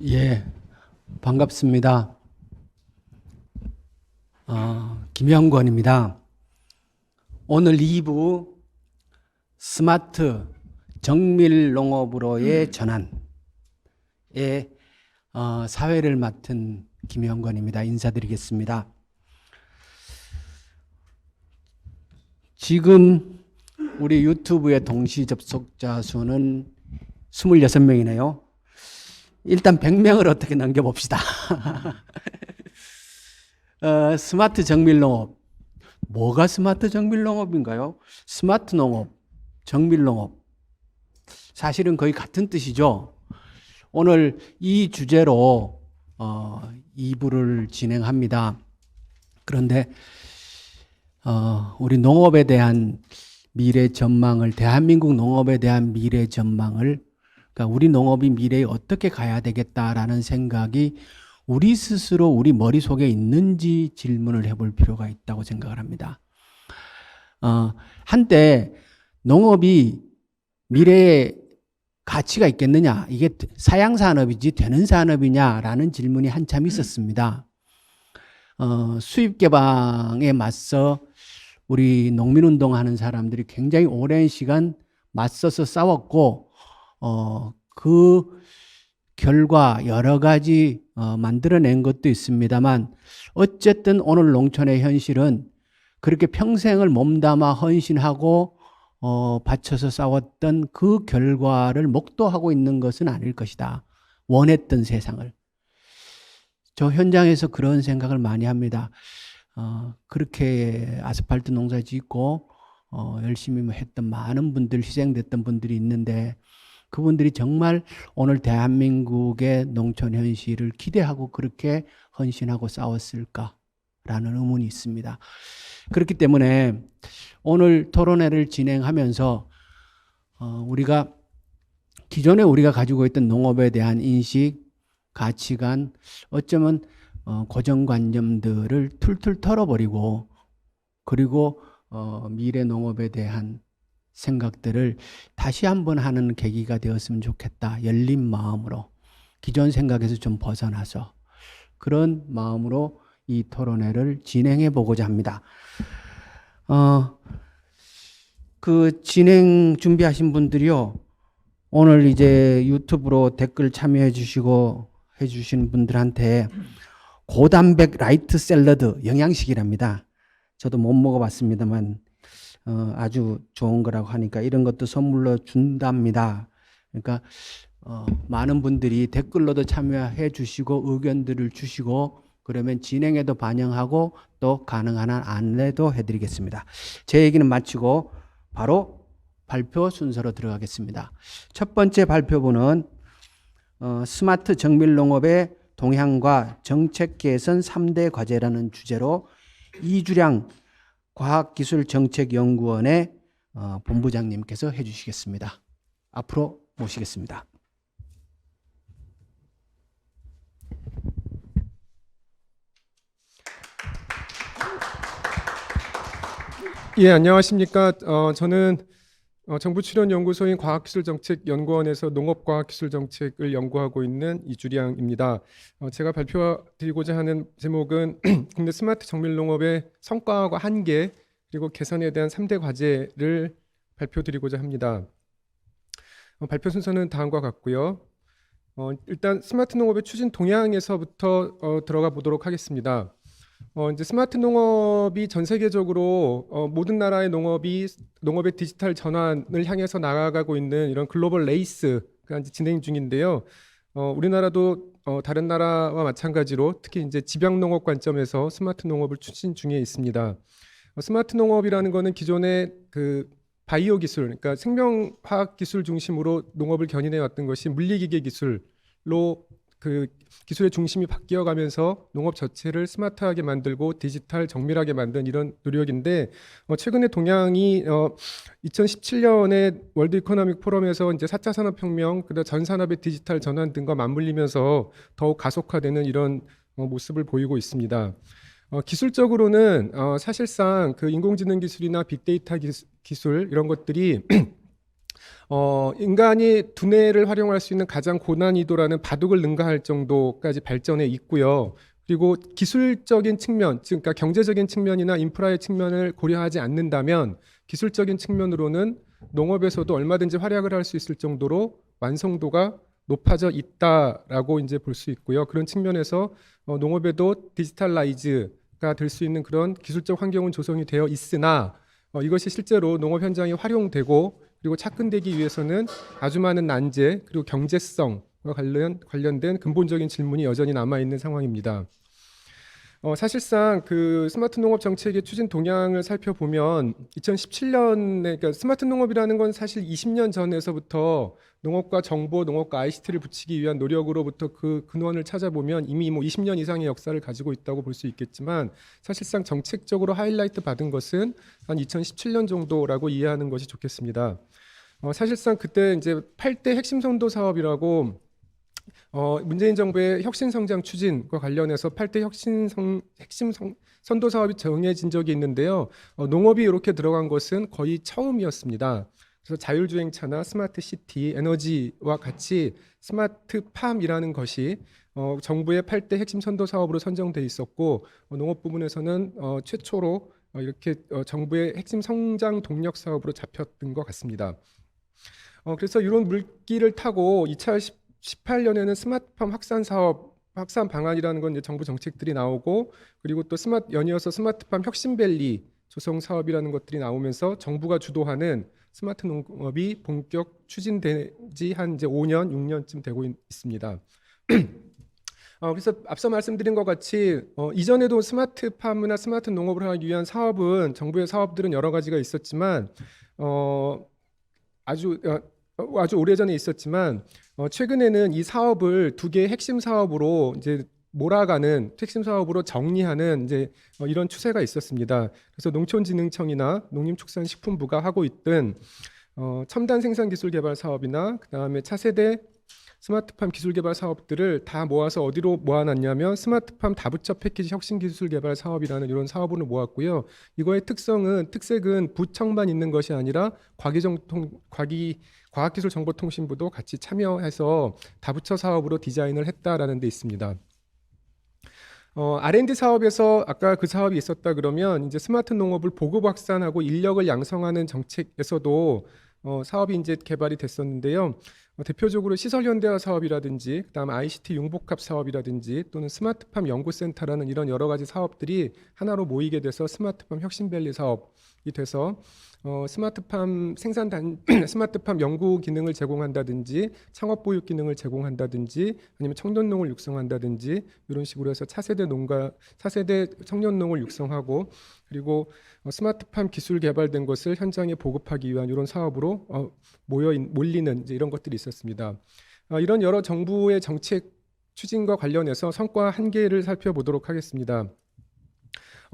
예, 반갑습니다. 김영권입니다. 오늘 2부 스마트 정밀농업으로의 전환에 사회를 맡은 김영권입니다. 인사드리겠습니다. 지금 우리 유튜브의 동시 접속자 수는 26명이네요. 일단 100명을 어떻게 넘겨봅시다. 스마트 정밀농업. 뭐가 스마트 정밀농업인가요? 스마트 농업, 정밀농업. 사실은 거의 같은 뜻이죠. 오늘 이 주제로 2부를 진행합니다. 그런데 우리 농업에 대한 미래 전망을, 대한민국 농업에 대한 미래 전망을, 그러니까 우리 농업이 미래에 어떻게 가야 되겠다라는 생각이 우리 스스로 우리 머릿속에 있는지 질문을 해볼 필요가 있다고 생각을 합니다. 한때 농업이 미래에 가치가 있겠느냐, 이게 사양산업이지 되는 산업이냐라는 질문이 한참 있었습니다. 수입 개방에 맞서 우리 농민운동하는 사람들이 굉장히 오랜 시간 맞서서 싸웠고, 그 결과 여러 가지 만들어낸 것도 있습니다만, 어쨌든 오늘 농촌의 현실은 그렇게 평생을 몸담아 헌신하고 바쳐서 싸웠던 그 결과를 목도하고 있는 것은 아닐 것이다. 원했던 세상을. 저 현장에서 그런 생각을 많이 합니다. 그렇게 아스팔트 농사 짓고 열심히 했던 많은 분들, 희생됐던 분들이 있는데, 그분들이 정말 오늘 대한민국의 농촌 현실을 기대하고 그렇게 헌신하고 싸웠을까라는 의문이 있습니다. 그렇기 때문에 오늘 토론회를 진행하면서 우리가 기존에 우리가 가지고 있던 농업에 대한 인식, 가치관, 어쩌면 고정관념들을 툴툴 털어버리고, 그리고 미래 농업에 대한 생각들을 다시 한번 하는 계기가 되었으면 좋겠다. 열린 마음으로, 기존 생각에서 좀 벗어나서 그런 마음으로 이 토론회를 진행해 보고자 합니다. 그 진행 준비하신 분들이요, 오늘 이제 유튜브로 댓글 참여해 주시고 해주신 분들한테 고단백 라이트 샐러드 영양식이랍니다. 저도 못 먹어봤습니다만 아주 좋은 거라고 하니까 이런 것도 선물로 준답니다. 그러니까 많은 분들이 댓글로도 참여해 주시고 의견들을 주시고, 그러면 진행에도 반영하고 또 가능한 한 안내도 해드리겠습니다. 제 얘기는 마치고 바로 발표 순서로 들어가겠습니다. 첫 번째 발표분은 스마트 정밀농업의 동향과 정책 개선 3대 과제라는 주제로 이주량 과학기술정책연구원의 본부장님께서 해주시겠습니다. 앞으로 모시겠습니다. 예, 안녕하십니까. 저는 정부출연연구소인 과학기술정책연구원에서 농업과학기술정책을 연구하고 있는 이주량입니다. 제가 발표드리고자 하는 제목은 국내 스마트 정밀농업의 성과와 한계, 그리고 개선에 대한 3대 과제를 발표드리고자 합니다. 발표 순서는 다음과 같고요. 일단 스마트 농업의 추진 동향에서부터 들어가 보도록 하겠습니다. 이제 스마트 농업이 전 세계적으로 모든 나라의 농업의 디지털 전환을 향해서 나아가고 있는 이런 글로벌 레이스가 이제 진행 중인데요. 우리나라도 다른 나라와 마찬가지로 특히 이제 집약 농업 관점에서 스마트 농업을 추진 중에 있습니다. 스마트 농업이라는 것은 기존의 그 바이오 기술, 그러니까 생명화학 기술 중심으로 농업을 견인해 왔던 것이 물리기계 기술로 그 기술의 중심이 바뀌어가면서 농업 자체를 스마트하게 만들고 디지털 정밀하게 만든 이런 노력인데, 최근에 동향이 2017년에 월드 이코노믹 포럼에서 이제 4차 산업혁명, 그다음 전 산업의 디지털 전환 등과 맞물리면서 더욱 가속화되는 이런 모습을 보이고 있습니다. 기술적으로는 사실상 그 인공지능 기술이나 빅데이터 기술 이런 것들이 인간이 두뇌를 활용할 수 있는 가장 고난이도라는 바둑을 능가할 정도까지 발전해 있고요. 그리고 기술적인 측면, 즉 그러니까 경제적인 측면이나 인프라의 측면을 고려하지 않는다면 기술적인 측면으로는 농업에서도 얼마든지 활약을 할 수 있을 정도로 완성도가 높아져 있다라고 이제 볼 수 있고요. 그런 측면에서 농업에도 디지털라이즈가 될 수 있는 그런 기술적 환경은 조성이 되어 있으나 이것이 실제로 농업 현장에 활용되고 그리고 착근되기 위해서는 아주 많은 난제 그리고 경제성과 관련된 근본적인 질문이 여전히 남아 있는 상황입니다. 사실상 그 스마트 농업 정책의 추진 동향을 살펴보면 2017년에 그러니까 스마트 농업이라는 건 사실 20년 전에서부터 농업과 정보, 농업과 ICT를 붙이기 위한 노력으로부터 그 근원을 찾아보면 이미 뭐 20년 이상의 역사를 가지고 있다고 볼 수 있겠지만 사실상 정책적으로 하이라이트 받은 것은 한 2017년 정도라고 이해하는 것이 좋겠습니다. 사실상 그때 이제 8대 핵심 선도 사업이라고 문재인 정부의 혁신 성장 추진과 관련해서 8대 핵심 선도 사업이 정해진 적이 있는데요. 농업이 이렇게 들어간 것은 거의 처음이었습니다. 그래서 자율주행차나 스마트 시티, 에너지와 같이 스마트 팜이라는 것이 정부의 8대 핵심 선도 사업으로 선정돼 있었고 농업 부분에서는 최초로 이렇게 정부의 핵심 성장 동력 사업으로 잡혔던 것 같습니다. 그래서 이런 물길을 타고 2018년에는 스마트팜 확산 방안이라는 건 이제 정부 정책들이 나오고 그리고 또 연이어서 스마트팜 혁신밸리 조성 사업이라는 것들이 나오면서 정부가 주도하는 스마트 농업이 본격 추진되지 한 이제 5년, 6년쯤 되고 있습니다. 그래서 앞서 말씀드린 것 같이 이전에도 스마트팜이나 스마트 농업을 하기 위한 사업은 정부의 사업들은 여러 가지가 있었지만 아주 오래전에 있었지만 최근에는 이 사업을 두 개의 핵심 사업으로 이제 몰아가는 핵심 사업으로 정리하는 이제 이런 추세가 있었습니다. 그래서 농촌진흥청이나 농림축산식품부가 하고 있던 첨단 생산기술 개발 사업이나 그다음에 차세대 스마트팜 기술 개발 사업들을 다 모아서 어디로 모아놨냐면 스마트팜 다부처 패키지 혁신 기술 개발 사업이라는 이런 사업으로 모았고요. 이거의 특색은 부청만 있는 것이 아니라 과학기술정보통신부도 같이 참여해서 다부처 사업으로 디자인을 했다라는 데 있습니다. R&D 사업에서 아까 그 사업이 있었다 그러면 이제 스마트 농업을 보급 확산하고 인력을 양성하는 정책에서도 사업이 이제 개발이 됐었는데요. 대표적으로 시설 현대화 사업이라든지 그다음 ICT 융복합 사업이라든지 또는 스마트팜 연구센터라는 이런 여러 가지 사업들이 하나로 모이게 돼서 스마트팜 혁신밸리 사업이 돼서 스마트팜 스마트팜 연구 기능을 제공한다든지 창업 보육 기능을 제공한다든지 아니면 청년농을 육성한다든지 이런 식으로 해서 차세대 청년농을 육성하고 그리고 스마트팜 기술 개발된 것을 현장에 보급하기 위한 이런 사업으로 몰리는 이제 이런 것들이 있었습니다. 이런 여러 정부의 정책 추진과 관련해서 성과 한계를 살펴보도록 하겠습니다.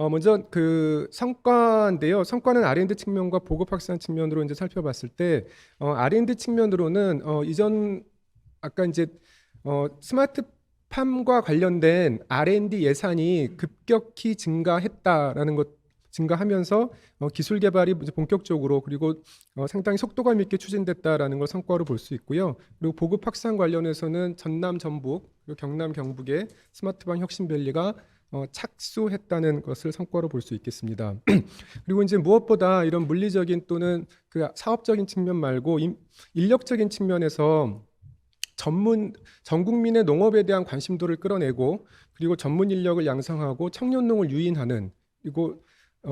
먼저 그 성과인데요. 성과는 R&D 측면과 보급 확산 측면으로 이제 살펴봤을 때 R&D 측면으로는 이전 아까 이제 스마트팜과 관련된 R&D 예산이 급격히 증가하면서 기술 개발이 이제 본격적으로 그리고 상당히 속도감 있게 추진됐다라는 걸 성과로 볼 수 있고요. 그리고 보급 확산 관련해서는 전남, 전북, 그리고 경남, 경북의 스마트팜 혁신밸리가 착수했다는 것을 성과로 볼 수 있겠습니다. 그리고 이제 무엇보다 이런 물리적인 또는 그 사업적인 측면 말고 인력적인 측면에서 전 국민의 농업에 대한 관심도를 끌어내고 그리고 전문 인력을 양성하고 청년농을 유인하는 그리고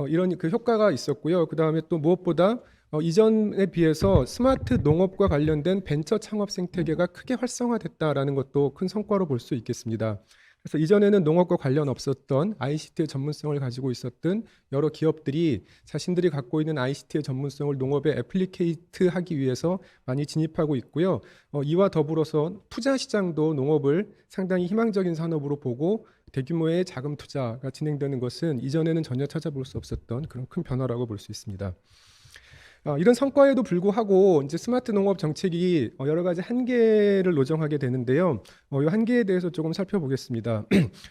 이런 그 효과가 있었고요. 그 다음에 또 무엇보다 이전에 비해서 스마트 농업과 관련된 벤처 창업 생태계가 크게 활성화됐다라는 것도 큰 성과로 볼 수 있겠습니다. 그래서 이전에는 농업과 관련 없었던 ICT의 전문성을 가지고 있었던 여러 기업들이 자신들이 갖고 있는 ICT의 전문성을 농업에 애플리케이트하기 위해서 많이 진입하고 있고요. 이와 더불어서 투자 시장도 농업을 상당히 희망적인 산업으로 보고 대규모의 자금 투자가 진행되는 것은 이전에는 전혀 찾아볼 수 없었던 그런 큰 변화라고 볼 수 있습니다. 이런 성과에도 불구하고 이제 스마트 농업 정책이 여러 가지 한계를 노정하게 되는데요. 이 한계에 대해서 조금 살펴보겠습니다.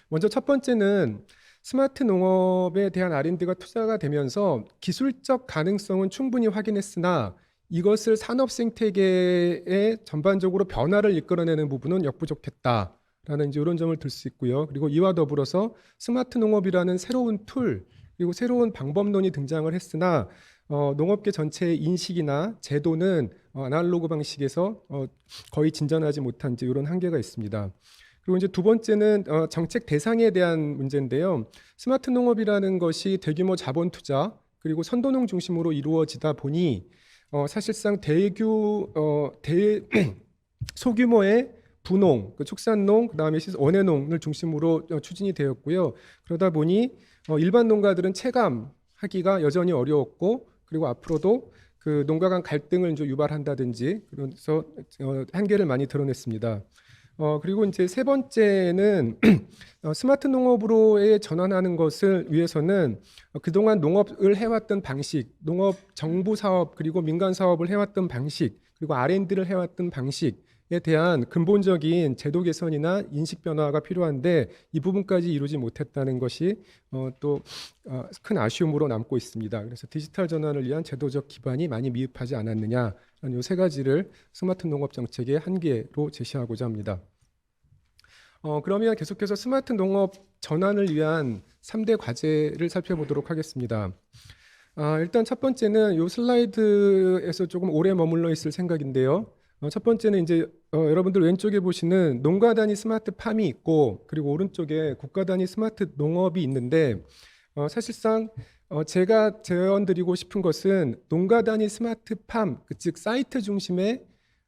먼저 첫 번째는 스마트 농업에 대한 R&D가 투자가 되면서 기술적 가능성은 충분히 확인했으나 이것을 산업 생태계의 전반적으로 변화를 이끌어내는 부분은 역부족했다라는 이제 이런 점을 들 수 있고요. 그리고 이와 더불어서 스마트 농업이라는 새로운 툴 그리고 새로운 방법론이 등장을 했으나 농업계 전체의 인식이나 제도는 아날로그 방식에서 거의 진전하지 못한 이제 이런 한계가 있습니다. 그리고 이제 두 번째는 정책 대상에 대한 문제인데요. 스마트 농업이라는 것이 대규모 자본 투자 그리고 선도농 중심으로 이루어지다 보니 사실상 소규모의 부농, 축산농, 그다음에 원예농을 중심으로 추진이 되었고요. 그러다 보니 일반 농가들은 체감하기가 여전히 어려웠고, 그리고 앞으로도 그 농가 간 갈등을 이제 유발한다든지 그래서 한계를 많이 드러냈습니다. 그리고 이제 세 번째는 스마트 농업으로의 전환하는 것을 위해서는 그동안 농업을 해왔던 방식, 농업 정부 사업 그리고 민간 사업을 해왔던 방식, 그리고 R&D를 해왔던 방식에 대한 근본적인 제도 개선이나 인식 변화가 필요한데 이 부분까지 이루지 못했다는 것이 또 큰 아쉬움으로 남고 있습니다. 그래서 디지털 전환을 위한 제도적 기반이 많이 미흡하지 않았느냐, 이 세 가지를 스마트 농업 정책의 한계로 제시하고자 합니다. 그러면 계속해서 스마트 농업 전환을 위한 3대 과제를 살펴보도록 하겠습니다. 일단 첫 번째는 이 슬라이드에서 조금 오래 머물러 있을 생각인데요. 첫 번째는 이제 여러분들 왼쪽에 보시는 농가 단위 스마트 팜이 있고, 그리고 오른쪽에 국가 단위 스마트 농업이 있는데 사실상 제가 제언드리고 싶은 것은 농가 단위 스마트 팜, 즉 사이트 중심의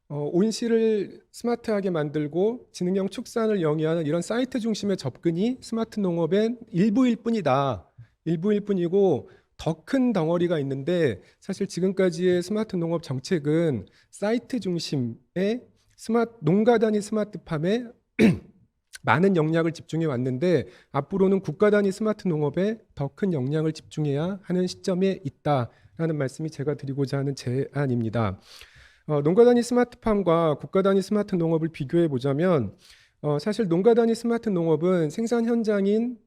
온실을 스마트하게 만들고 지능형 축산을 영위하는 이런 사이트 중심의 접근이 스마트 농업의 일부일 뿐이다. 일부일 뿐이고 더 큰 덩어리가 있는데 사실 지금까지의 스마트 농업 정책은 사이트 중심의 농가 단위 스마트팜에 많은 역량을 집중해 왔는데 앞으로는 국가 단위 스마트 농업에 더 큰 역량을 집중해야 하는 시점에 있다라는 말씀이 제가 드리고자 하는 제안입니다. 농가 단위 스마트팜과 국가 단위 스마트 농업을 비교해 보자면 사실 농가 단위 스마트 농업은 생산 현장인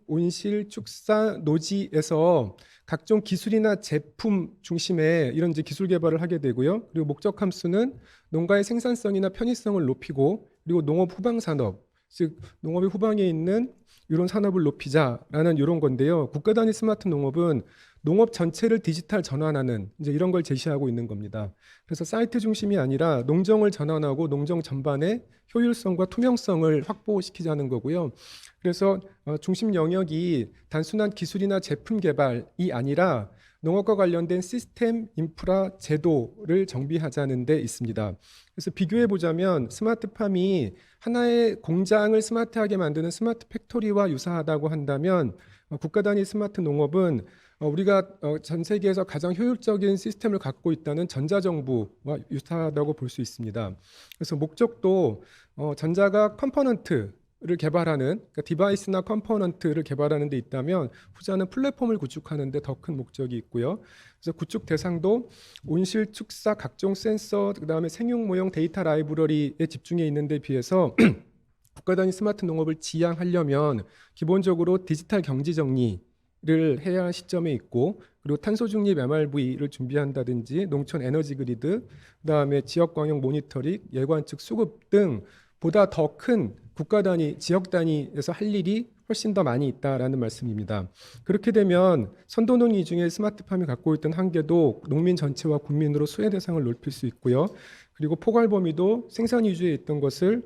온실, 축사, 노지에서 각종 기술이나 제품 중심의 이런 이제 기술 개발을 하게 되고요. 그리고 목적 함수는 농가의 생산성이나 편의성을 높이고, 그리고 농업 후방 산업, 즉 농업의 후방에 있는 이런 산업을 높이자라는 이런 건데요. 국가 단위 스마트 농업은 농업 전체를 디지털 전환하는 이제 이런 걸 제시하고 있는 겁니다. 그래서 사이트 중심이 아니라 농정을 전환하고 농정 전반의 효율성과 투명성을 확보시키자는 거고요. 그래서 중심 영역이 단순한 기술이나 제품 개발이 아니라 농업과 관련된 시스템, 인프라, 제도를 정비하자는 데 있습니다. 그래서 비교해 보자면 스마트팜이 하나의 공장을 스마트하게 만드는 스마트 팩토리와 유사하다고 한다면 국가 단위 스마트 농업은 우리가 전 세계에서 가장 효율적인 시스템을 갖고 있다는 전자정부와 유사하다고 볼 수 있습니다. 그래서 목적도 전자가 컴포넌트를 개발하는, 그러니까 디바이스나 컴포넌트를 개발하는 데 있다면 후자는 플랫폼을 구축하는 데 더 큰 목적이 있고요. 그래서 구축 대상도 온실, 축사, 각종 센서, 그다음에 생육 모형 데이터 라이브러리에 집중해 있는 데 비해서 국가 단위 스마트 농업을 지향하려면 기본적으로 디지털 경지 정리를 해야 할 시점에 있고, 그리고 탄소 중립 MRV를 준비한다든지 농촌 에너지 그리드, 그다음에 지역 광역 모니터링, 예관측 수급 등 보다 더 큰 국가 단위, 지역 단위에서 할 일이 훨씬 더 많이 있다라는 말씀입니다. 그렇게 되면 선도농 이중에 스마트팜이 갖고 있던 한계도 농민 전체와 국민으로 수혜 대상을 넓힐 수 있고요. 그리고 포괄 범위도 생산 위주에 있던 것을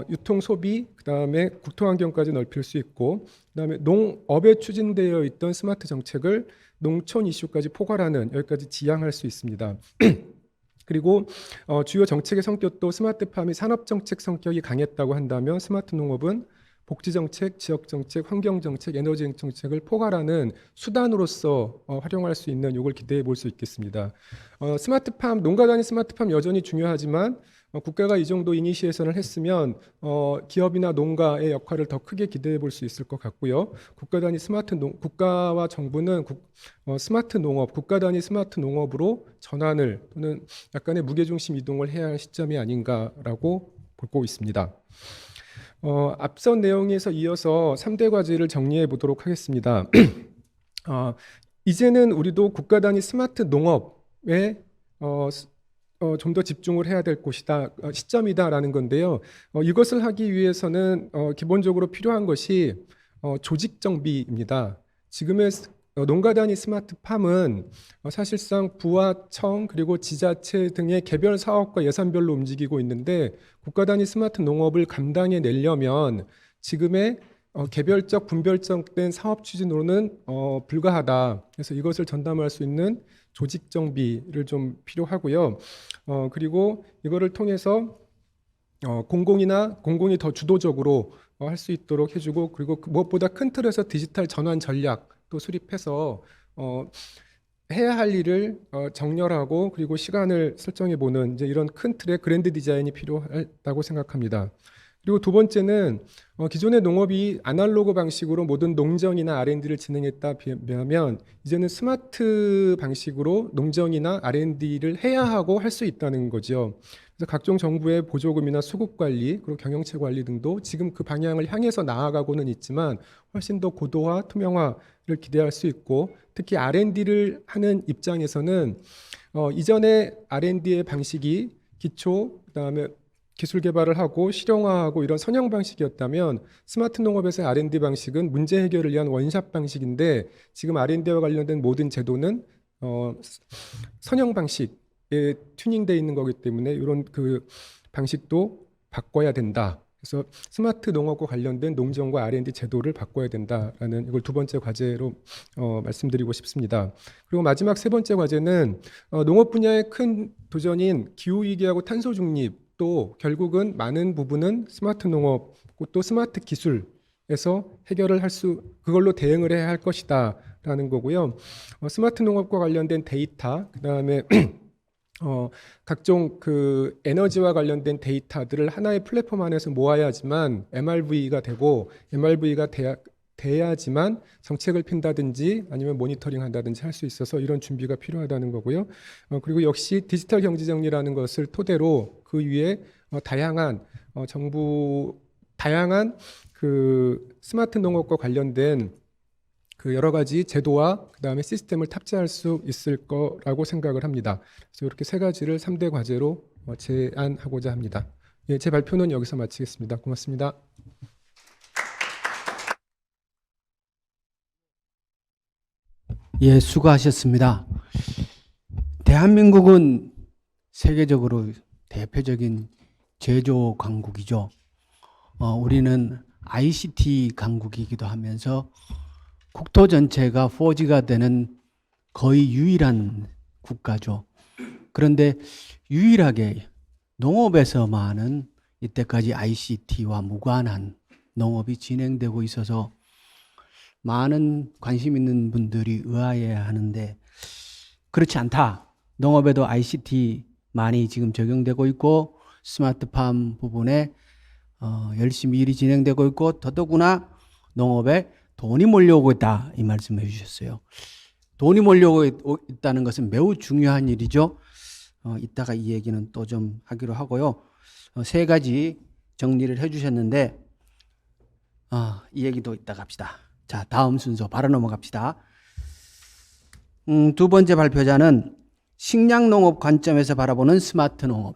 유통 소비, 그다음에 국토환경까지 넓힐 수 있고, 그다음에 농업에 추진되어 있던 스마트 정책을 농촌 이슈까지 포괄하는, 여기까지 지향할 수 있습니다. 그리고 주요 정책의 성격도 스마트팜이 산업정책 성격이 강했다고 한다면 스마트 농업은 복지정책, 지역정책, 환경정책, 에너지 정책을 포괄하는 수단으로서 활용할 수 있는 이걸 기대해 볼 수 있겠습니다. 스마트팜, 농가 단위 스마트팜 여전히 중요하지만 국가가 이 정도 이니시에이션을 했으면 기업이나 농가의 역할을 더 크게 기대해 볼 수 있을 것 같고요. 국가와 정부는 스마트 농업, 국가 단위 스마트 농업으로 전환을 또는 약간의 무게중심 이동을 해야 할 시점이 아닌가라고 보고 있습니다. 앞선 내용에서 이어서 3대 과제를 정리해 보도록 하겠습니다. 이제는 우리도 국가 단위 스마트 농업 좀 더 집중을 해야 될 곳이다, 시점이다라는 건데요. 이것을 하기 위해서는 기본적으로 필요한 것이 조직 정비입니다. 지금의 농가 단위 스마트팜은 사실상 부와 청 그리고 지자체 등의 개별 사업과 예산별로 움직이고 있는데 국가 단위 스마트 농업을 감당해 내려면 지금의 개별적 분별적된 사업 추진으로는 불가하다. 그래서 이것을 전담할 수 있는 조직 정비를 좀 필요하고요. 그리고 이거를 통해서 공공이 더 주도적으로 할 수 있도록 해주고, 그리고 무엇보다 큰 틀에서 디지털 전환 전략도 수립해서 해야 할 일을 정렬하고 그리고 시간을 설정해 보는 이제 이런 큰 틀의 그랜드 디자인이 필요하다고 생각합니다. 그리고 두 번째는 기존의 농업이 아날로그 방식으로 모든 농정이나 R&D를 진행했다 비하면 이제는 스마트 방식으로 농정이나 R&D를 해야 하고 할 수 있다는 거죠. 그래서 각종 정부의 보조금이나 수급 관리 그리고 경영체 관리 등도 지금 그 방향을 향해서 나아가고는 있지만 훨씬 더 고도화, 투명화를 기대할 수 있고, 특히 R&D를 하는 입장에서는 이전의 R&D의 방식이 기초, 그다음에 기술 개발을 하고 실용화하고 이런 선형 방식이었다면 스마트 농업에서의 R&D 방식은 문제 해결을 위한 원샷 방식인데, 지금 R&D와 관련된 모든 제도는 선형 방식에 튜닝되어 있는 거기 때문에 이런 그 방식도 바꿔야 된다. 그래서 스마트 농업과 관련된 농정과 R&D 제도를 바꿔야 된다라는 이걸 두 번째 과제로 말씀드리고 싶습니다. 그리고 마지막 세 번째 과제는 농업 분야의 큰 도전인 기후위기하고 탄소 중립 또 결국은 많은 부분은 스마트 농업 또 스마트 기술에서 해결을 그걸로 대응을 해야 할 것이다라는 거고요. 스마트 농업과 관련된 데이터, 그다음에 각종 그 에너지와 관련된 데이터들을 하나의 플랫폼 안에서 모아야 하지만 MRV가 되고 MRV가 돼야지만 정책을 핀다든지 아니면 모니터링 한다든지 할 수 있어서 이런 준비가 필요하다는 거고요. 그리고 역시 디지털 경제 정리라는 것을 토대로 그 위에 다양한 그 스마트 농업과 관련된 그 여러 가지 제도와 그다음에 시스템을 탑재할 수 있을 거라고 생각을 합니다. 그래서 이렇게 세 가지를 3대 과제로 제안하고자 합니다. 예, 제 발표는 여기서 마치겠습니다. 고맙습니다. 예, 수고하셨습니다. 대한민국은 세계적으로 대표적인 제조 강국이죠. 우리는 ICT 강국이기도 하면서 국토 전체가 4G가 되는 거의 유일한 국가죠. 그런데 유일하게 농업에서만은 이때까지 ICT와 무관한 농업이 진행되고 있어서 많은 관심 있는 분들이 의아해하는데 그렇지 않다. 농업에도 ICT 많이 지금 적용되고 있고 스마트팜 부분에 열심히 일이 진행되고 있고 더더구나 농업에 돈이 몰려오고 있다. 이 말씀을 해주셨어요. 돈이 몰려오고 있다는 것은 매우 중요한 일이죠. 이따가 이 얘기는 또 좀 하기로 하고요. 세 가지 정리를 해주셨는데 이 얘기도 이따가 합시다. 자, 다음 순서 바로 넘어갑시다. 두 번째 발표자는 식량농업 관점에서 바라보는 스마트 농업.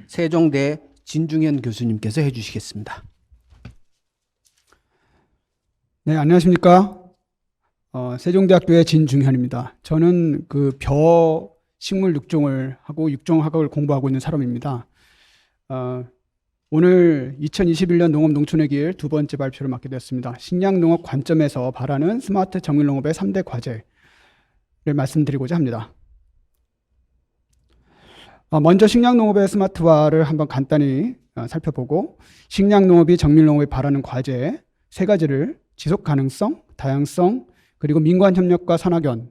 세종대 진중현 교수님께서 해주시겠습니다. 네, 안녕하십니까. 세종대학교의 진중현입니다. 저는 그 벼 식물 육종을 하고 육종학을 공부하고 있는 사람입니다. 오늘 2021년 농업 농촌의 길 두 번째 발표를 맡게 되었습니다. 식량농업 관점에서 바라는 스마트 정밀농업의 3대 과제를 말씀드리고자 합니다. 먼저 식량농업의 스마트화를 한번 간단히 살펴보고 식량농업이 정밀농업에 바라는 과제 세 가지를 지속 가능성, 다양성, 그리고 민관 협력과 산학연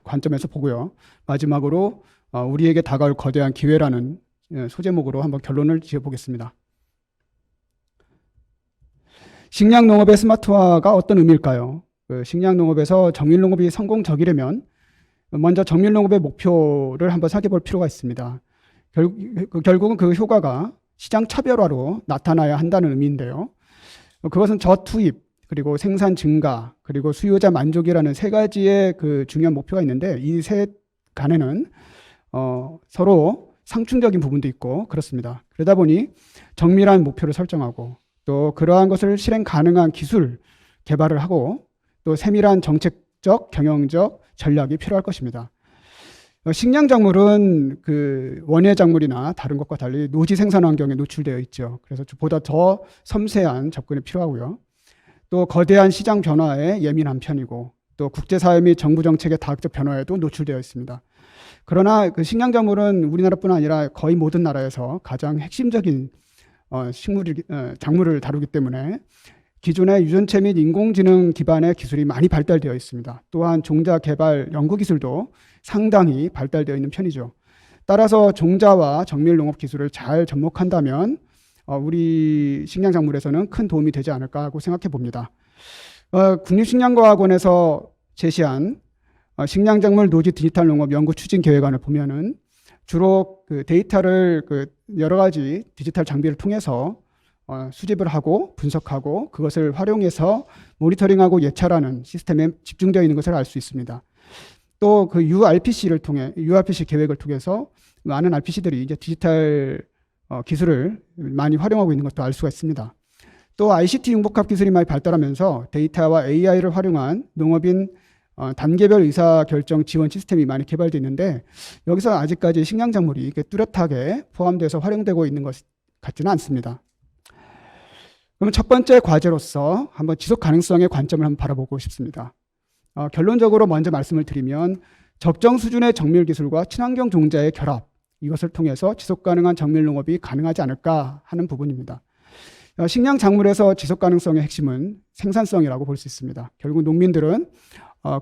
관점에서 보고요. 마지막으로 우리에게 다가올 거대한 기회라는 소제목으로 한번 결론을 지어보겠습니다. 식량농업의 스마트화가 어떤 의미일까요? 식량농업에서 정밀농업이 성공적이려면 먼저 정밀농업의 목표를 한번 살펴볼 필요가 있습니다. 결국은 그 효과가 시장 차별화로 나타나야 한다는 의미인데요. 그것은 저투입, 그리고 생산 증가, 그리고 수요자 만족이라는 세 가지의 그 중요한 목표가 있는데 이 세 간에는 서로 상충적인 부분도 있고 그렇습니다. 그러다 보니 정밀한 목표를 설정하고 또 그러한 것을 실행 가능한 기술 개발을 하고 또 세밀한 정책적, 경영적 전략이 필요할 것입니다. 식량 작물은 그 원예 작물이나 다른 것과 달리 노지 생산 환경에 노출되어 있죠. 그래서 보다 더 섬세한 접근이 필요하고요. 또 거대한 시장 변화에 예민한 편이고 또 국제사회 및 정부 정책의 다각적 변화에도 노출되어 있습니다. 그러나 그 식량 작물은 우리나라뿐 아니라 거의 모든 나라에서 가장 핵심적인 작물을 다루기 때문에 기존의 유전체 및 인공지능 기반의 기술이 많이 발달되어 있습니다. 또한 종자 개발 연구 기술도 상당히 발달되어 있는 편이죠. 따라서 종자와 정밀 농업 기술을 잘 접목한다면 우리 식량 작물에서는 큰 도움이 되지 않을까 하고 생각해 봅니다. 국립식량과학원에서 제시한 식량작물 노지 디지털 농업 연구 추진 계획안을 보면은 주로 그 데이터를 그 여러 가지 디지털 장비를 통해서 수집을 하고 분석하고 그것을 활용해서 모니터링하고 예찰하는 시스템에 집중되어 있는 것을 알 수 있습니다. 또 그 URPC 계획을 통해서 많은 RPC들이 이제 디지털 기술을 많이 활용하고 있는 것도 알 수가 있습니다. 또 ICT 융복합 기술이 많이 발달하면서 데이터와 AI를 활용한 농업인 단계별 의사결정 지원 시스템이 많이 개발되어 있는데 여기서 아직까지 식량작물이 이렇게 뚜렷하게 포함돼서 활용되고 있는 것 같지는 않습니다. 그러면 첫 번째 과제로서 한번 지속 가능성의 관점을 한번 바라보고 싶습니다. 결론적으로 먼저 말씀을 드리면 적정 수준의 정밀 기술과 친환경 종자의 결합, 이것을 통해서 지속 가능한 정밀 농업이 가능하지 않을까 하는 부분입니다. 식량 작물에서 지속 가능성의 핵심은 생산성이라고 볼 수 있습니다. 결국 농민들은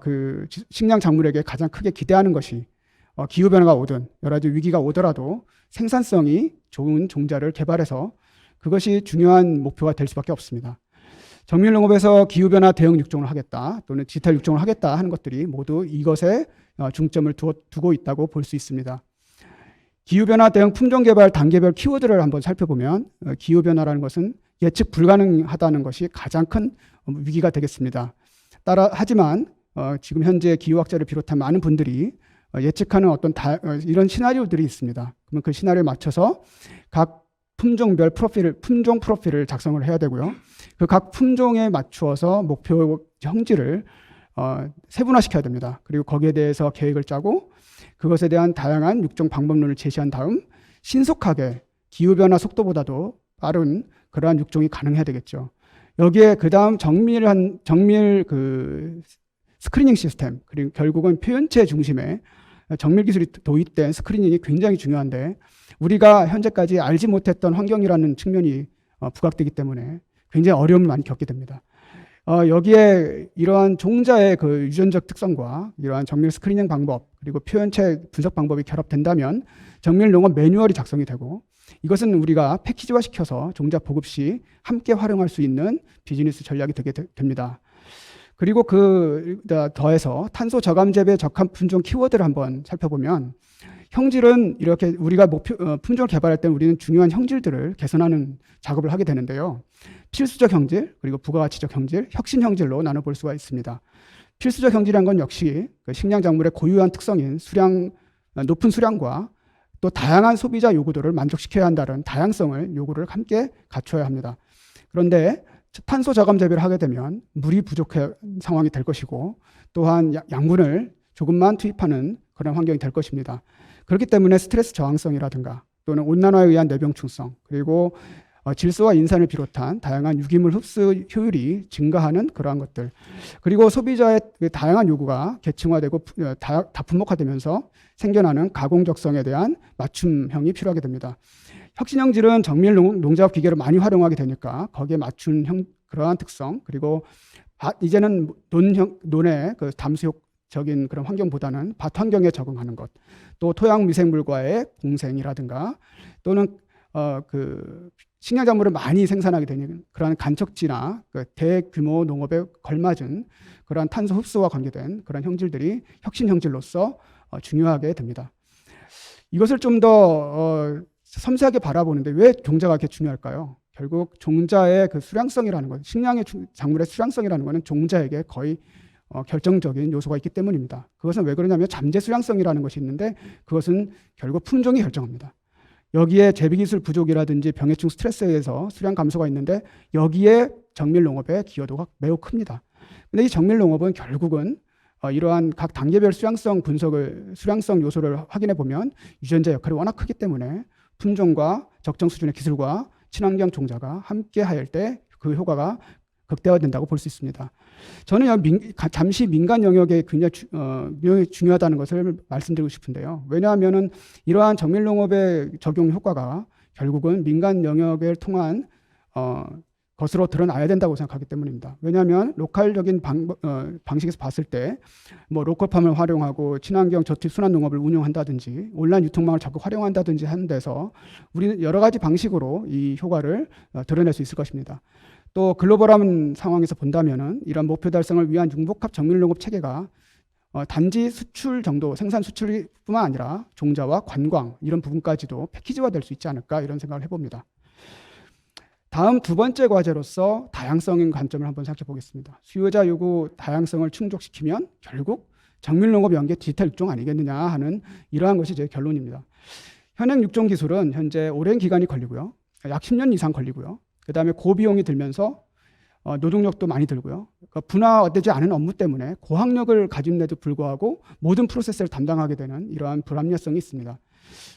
그 식량 작물에게 가장 크게 기대하는 것이 기후 변화가 오든 여러 가지 위기가 오더라도 생산성이 좋은 종자를 개발해서 그것이 중요한 목표가 될 수밖에 없습니다. 정밀 농업에서 기후 변화 대응 육종을 하겠다 또는 디지털 육종을 하겠다 하는 것들이 모두 이것에 중점을 두고 있다고 볼 수 있습니다. 기후변화 대응 품종 개발 단계별 키워드를 한번 살펴보면 기후변화라는 것은 예측 불가능하다는 것이 가장 큰 위기가 되겠습니다. 하지만 지금 현재 기후학자를 비롯한 많은 분들이 예측하는 어떤 이런 시나리오들이 있습니다. 그러면 그 시나리오에 맞춰서 각 품종별 품종 프로필을 작성을 해야 되고요. 그 각 품종에 맞추어서 목표 형질을 세분화시켜야 됩니다. 그리고 거기에 대해서 계획을 짜고 그것에 대한 다양한 육종 방법론을 제시한 다음 신속하게 기후변화 속도보다도 빠른 그러한 육종이 가능해야 되겠죠. 여기에 그 다음 정밀 스크리닝 시스템, 그리고 결국은 표현체 중심의 정밀 기술이 도입된 스크리닝이 굉장히 중요한데 우리가 현재까지 알지 못했던 환경이라는 측면이 부각되기 때문에 굉장히 어려움을 많이 겪게 됩니다. 여기에 이러한 종자의 그 유전적 특성과 이러한 정밀 스크리닝 방법 그리고 표현체 분석 방법이 결합된다면 정밀 농업 매뉴얼이 작성이 되고 이것은 우리가 패키지화 시켜서 종자 보급 시 함께 활용할 수 있는 비즈니스 전략이 되게 됩니다. 그리고 더해서 탄소 저감 재배 적합 품종 키워드를 한번 살펴보면 형질은 이렇게 우리가 품종을 개발할 때 우리는 중요한 형질들을 개선하는 작업을 하게 되는데요. 필수적 형질, 그리고 부가가치적 형질, 혁신 형질로 나눠볼 수가 있습니다. 필수적 형질이란 건 역시 식량 작물의 고유한 특성인 높은 수량과 또 다양한 소비자 요구도를 만족시켜야 한다는 다양성을 요구를 함께 갖춰야 합니다. 그런데 탄소 저감 재배를 하게 되면 물이 부족한 상황이 될 것이고 또한 양분을 조금만 투입하는 그런 환경이 될 것입니다. 그렇기 때문에 스트레스 저항성이라든가 또는 온난화에 의한 내병충성 그리고 질소와 인산을 비롯한 다양한 유기물 흡수 효율이 증가하는 그러한 것들 그리고 소비자의 다양한 요구가 계층화되고 다품목화되면서 생겨나는 가공적성에 대한 맞춤형이 필요하게 됩니다. 혁신형질은 정밀 농작업 기계를 많이 활용하게 되니까 거기에 맞춘 그러한 특성 그리고 이제는 논의 그 담수적인 그런 환경보다는 밭 환경에 적응하는 것, 또 토양 미생물과의 공생이라든가 또는 식량작물을 많이 생산하게 되는 그러한 간척지나 대규모 농업에 걸맞은 그러한 탄소 흡수와 관계된 그런 형질들이 혁신 형질로서 중요하게 됩니다. 이것을 좀 더 섬세하게 바라보는데 왜 종자가 이렇게 중요할까요? 결국 종자의 그 수량성이라는 것, 식량의 작물의 수량성이라는 것은 종자에게 거의 결정적인 요소가 있기 때문입니다. 그것은 왜 그러냐면 잠재 수량성이라는 것이 있는데 그것은 결국 품종이 결정합니다. 여기에 재배기술 부족이라든지 병해충 스트레스에 의해서 수량 감소가 있는데 여기에 정밀농업의 기여도가 매우 큽니다. 근데 이 정밀농업은 결국은 이러한 각 단계별 수량성 요소를 확인해 보면 유전자 역할이 워낙 크기 때문에 품종과 적정 수준의 기술과 친환경 종자가 함께 할 때 그 효과가 극대화된다고 볼 수 있습니다. 저는 잠시 민간 영역에 굉장히 중요하다는 것을 말씀드리고 싶은데요. 왜냐하면 이러한 정밀농업의 적용 효과가 결국은 민간 영역을 통한 것으로 드러나야 된다고 생각하기 때문입니다. 왜냐하면 로컬적인 방식에서 봤을 때 로컬팜을 활용하고 친환경 저투입 순환 농업을 운영한다든지 온라인 유통망을 적극 활용한다든지 하는 데서 우리는 여러 가지 방식으로 이 효과를 드러낼 수 있을 것입니다. 또 글로벌한 상황에서 본다면은 이런 목표 달성을 위한 융복합 정밀농업 체계가 단지 수출 정도, 생산 수출뿐만 아니라 종자와 관광 이런 부분까지도 패키지화 될 수 있지 않을까 이런 생각을 해봅니다. 다음 두 번째 과제로서 다양성인 관점을 한번 생각해 보겠습니다. 수요자 요구 다양성을 충족시키면 결국 정밀농업 연계 디지털 육종 아니겠느냐 하는 이러한 것이 제 결론입니다. 현행 육종 기술은 현재 오랜 기간이 걸리고요. 약 10년 이상 걸리고요. 그다음에 고비용이 들면서 노동력도 많이 들고요. 그러니까 분화되지 않은 업무 때문에 고학력을 가진데도 불구하고 모든 프로세스를 담당하게 되는 이러한 불합리성이 있습니다.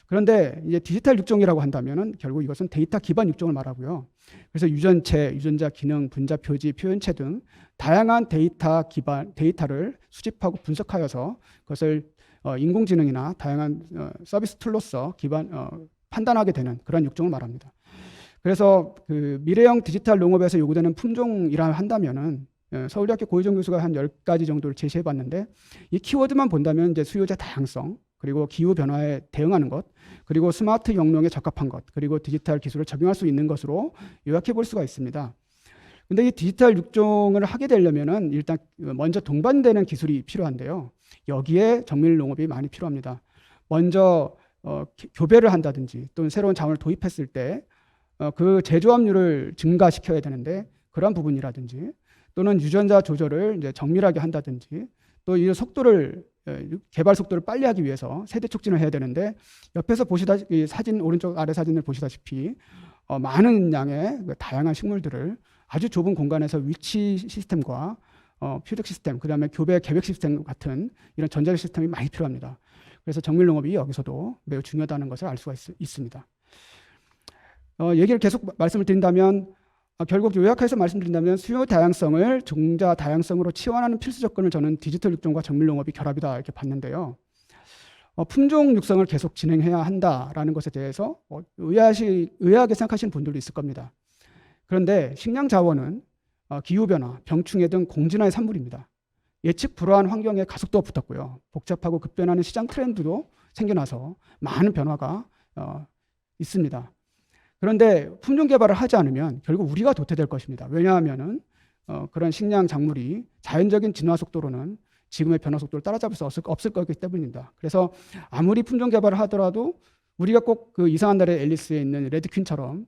그런데 이제 디지털 육종이라고 한다면은 결국 이것은 데이터 기반 육종을 말하고요. 그래서 유전체, 유전자 기능, 분자 표지, 표현체 등 다양한 데이터를 수집하고 분석하여서 그것을 인공지능이나 다양한 서비스 툴로서 판단하게 되는 그런 육종을 말합니다. 그래서 그 미래형 디지털 농업에서 요구되는 품종이라 한다면은 서울대학교 고희정 교수가 한 10가지 정도를 제시해 봤는데 이 키워드만 본다면 이제 수요자 다양성, 그리고 기후 변화에 대응하는 것, 그리고 스마트 영농에 적합한 것, 그리고 디지털 기술을 적용할 수 있는 것으로 요약해 볼 수가 있습니다. 근데 이 디지털 육종을 하게 되려면은 일단 먼저 동반되는 기술이 필요한데요. 여기에 정밀 농업이 많이 필요합니다. 먼저 교배를 한다든지 또는 새로운 자원을 도입했을 때 그 제조합률을 증가시켜야 되는데 그런 부분이라든지 또는 유전자 조절을 이제 정밀하게 한다든지 또 이 개발 속도를 빨리 하기 위해서 세대 촉진을 해야 되는데 옆에서 보시다시피 오른쪽 아래 사진을 보시다시피 많은 양의 다양한 식물들을 아주 좁은 공간에서 위치 시스템과 표적 시스템, 그다음에 교배 계획 시스템 같은 이런 전자적 시스템이 많이 필요합니다. 그래서 정밀농업이 여기서도 매우 중요하다는 것을 알 수가 있습니다. 얘기를 계속 말씀을 드린다면 결국 요약해서 말씀드린다면 수요 다양성을 종자 다양성으로 치환하는 필수 조건을 저는 디지털 육종과 정밀농업이 결합이다 이렇게 봤는데요. 품종 육성을 계속 진행해야 한다라는 것에 대해서 의아하게 생각하시는 분들도 있을 겁니다. 그런데 식량 자원은 기후변화, 병충해 등 공진화의 산물입니다. 예측 불허한 환경에 가속도가 붙었고요. 복잡하고 급변하는 시장 트렌드도 생겨나서 많은 변화가 있습니다. 그런데 품종 개발을 하지 않으면 결국 우리가 도태될 것입니다. 왜냐하면은 그런 식량 작물이 자연적인 진화 속도로는 지금의 변화 속도를 따라잡을 수 없을 거기 때문입니다. 그래서 아무리 품종 개발을 하더라도 우리가 꼭 그 이상한 날의 앨리스에 있는 레드퀸처럼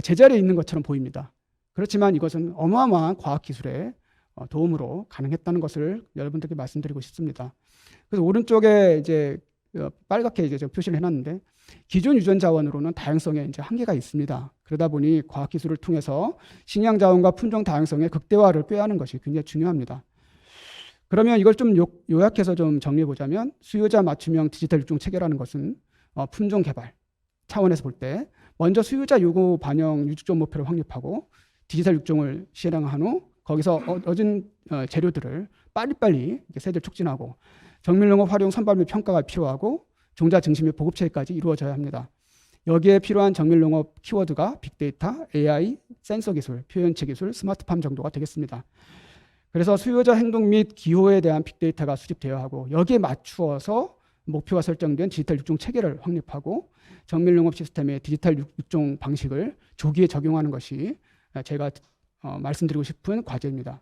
제자리에 있는 것처럼 보입니다. 그렇지만 이것은 어마어마한 과학기술의 도움으로 가능했다는 것을 여러분들께 말씀드리고 싶습니다. 그래서 오른쪽에 이제 빨갛게 이제 표시를 해놨는데 기존 유전 자원으로는 다양성에 이제 한계가 있습니다. 그러다 보니 과학기술을 통해서 식량 자원과 품종 다양성의 극대화를 꾀하는 것이 굉장히 중요합니다. 그러면 이걸 좀 요약해서 좀 정리해 보자면 수요자 맞춤형 디지털 육종 체계라는 것은 품종 개발 차원에서 볼 때 먼저 수요자 요구 반영 육종 목표를 확립하고 디지털 육종을 실행한 후 거기서 얻은 재료들을 빨리빨리 세대를 촉진하고 정밀농업 활용 선발 및 평가가 필요하고 종자 증시 및 보급 체계까지 이루어져야 합니다. 여기에 필요한 정밀농업 키워드가 빅데이터, AI, 센서 기술, 표현체 기술, 스마트팜 정도가 되겠습니다. 그래서 수요자 행동 및 기호에 대한 빅데이터가 수집되어야 하고 여기에 맞추어서 목표가 설정된 디지털 육종 체계를 확립하고 정밀농업 시스템의 디지털 육종 방식을 조기에 적용하는 것이 제가 말씀드리고 싶은 과제입니다.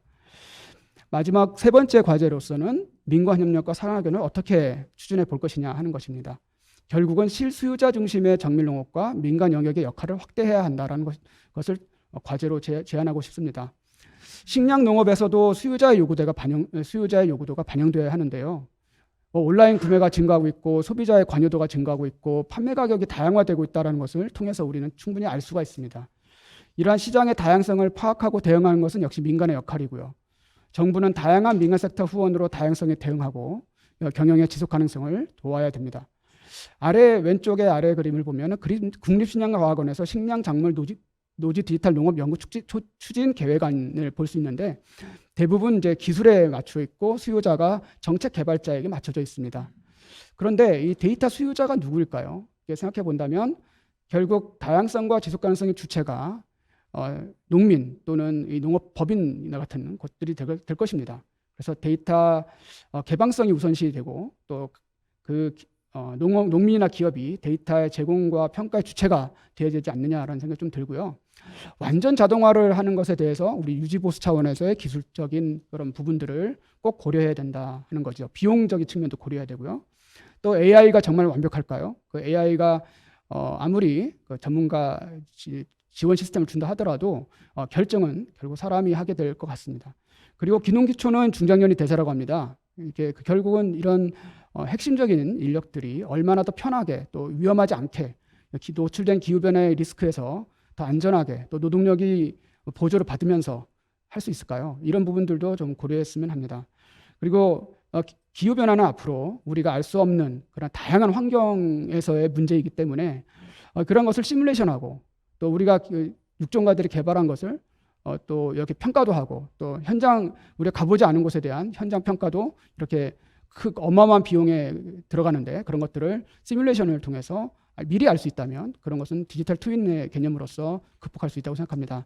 마지막 세 번째 과제로서는 민관 협력과 산학연을 어떻게 추진해 볼 것이냐 하는 것입니다. 결국은 실수요자 중심의 정밀농업과 민간 영역의 역할을 확대해야 한다는 것을 과제로 제안하고 싶습니다. 식량 농업에서도 수요자의 요구도가 반영되어야 하는데요. 온라인 구매가 증가하고 있고 소비자의 관여도가 증가하고 있고 판매 가격이 다양화되고 있다는 것을 통해서 우리는 충분히 알 수가 있습니다. 이러한 시장의 다양성을 파악하고 대응하는 것은 역시 민간의 역할이고요. 정부는 다양한 민간 섹터 후원으로 다양성에 대응하고 경영의 지속 가능성을 도와야 됩니다. 왼쪽에 아래 그림을 보면 국립식량과학원에서 식량작물 노지 디지털 농업 연구 추진 계획안을 볼 수 있는데 대부분 이제 기술에 맞춰 있고 수요자가 정책 개발자에게 맞춰져 있습니다. 그런데 이 데이터 수요자가 누구일까요? 생각해 본다면 결국 다양성과 지속 가능성의 주체가 농민 또는 이 농업법인이나 같은 곳들이 될 것입니다. 그래서 데이터 개방성이 우선시 되고 또 농민이나 기업이 데이터의 제공과 평가의 주체가 되어야 되지 않느냐라는 생각이 좀 들고요. 완전 자동화를 하는 것에 대해서 우리 유지보수 차원에서의 기술적인 그런 부분들을 꼭 고려해야 된다 하는 거죠. 비용적인 측면도 고려해야 되고요. 또 AI가 정말 완벽할까요? 그 AI가 아무리 그 전문가 지원 시스템을 준다 하더라도 결정은 결국 사람이 하게 될 것 같습니다. 그리고 기농기초는 중장년이 대세라고 합니다. 이게 결국은 이런 핵심적인 인력들이 얼마나 더 편하게 또 위험하지 않게 노출된 기후변화의 리스크에서 더 안전하게 또 노동력이 보조를 받으면서 할 수 있을까요? 이런 부분들도 좀 고려했으면 합니다. 그리고 기후변화는 앞으로 우리가 알 수 없는 그런 다양한 환경에서의 문제이기 때문에 그런 것을 시뮬레이션하고 또 우리가 육종가들이 개발한 것을 또 이렇게 평가도 하고 또 현장 우리가 가보지 않은 곳에 대한 현장 평가도 이렇게 어마어마한 비용에 들어가는데 그런 것들을 시뮬레이션을 통해서 미리 알 수 있다면 그런 것은 디지털 트윈의 개념으로서 극복할 수 있다고 생각합니다.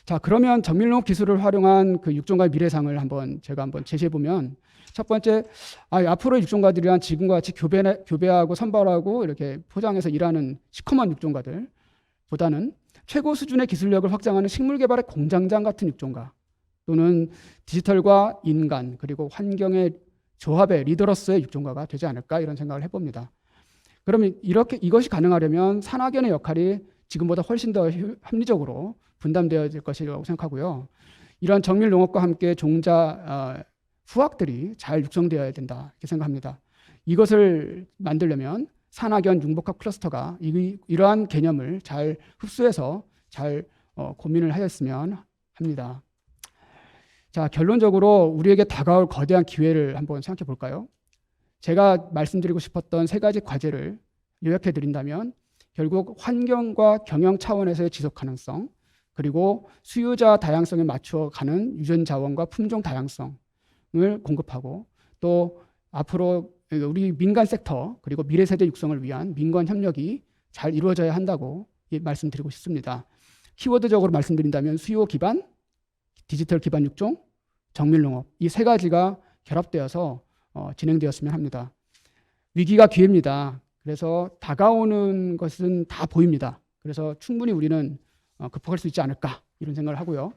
자, 그러면 정밀농업 기술을 활용한 그 육종가의 미래상을 제가 한번 제시해 보면 첫 번째, 앞으로 육종가들이란 지금과 같이 교배하고 선발하고 이렇게 포장해서 일하는 시커먼 육종가들보다는 최고 수준의 기술력을 확장하는 식물 개발의 공장장 같은 육종가 또는 디지털과 인간 그리고 환경의 조합의 리더로서의 육종가가 되지 않을까 이런 생각을 해봅니다. 그러면 이것이 가능하려면 산학연의 역할이 지금보다 훨씬 더 합리적으로 분담되어야 될 것이라고 생각하고요. 이런 정밀 농업과 함께 종자 후학들이 잘 육성되어야 된다 이렇게 생각합니다. 이것을 만들려면 산학연 융복합 클러스터가 이러한 개념을 잘 흡수해서 잘 고민을 하였으면 합니다. 자, 결론적으로 우리에게 다가올 거대한 기회를 한번 생각해 볼까요? 제가 말씀드리고 싶었던 세 가지 과제를 요약해 드린다면 결국 환경과 경영 차원에서의 지속 가능성 그리고 수요자 다양성에 맞춰 가는 유전 자원과 품종 다양성을 공급하고 또 앞으로 우리 민간 섹터 그리고 미래 세대 육성을 위한 민관 협력이 잘 이루어져야 한다고 말씀드리고 싶습니다. 키워드적으로 말씀드린다면 수요 기반, 디지털 기반 육종, 정밀 농업 이 세 가지가 결합되어서 진행되었으면 합니다. 위기가 기회입니다. 그래서 다가오는 것은 다 보입니다. 그래서 충분히 우리는 극복할 수 있지 않을까 이런 생각을 하고요.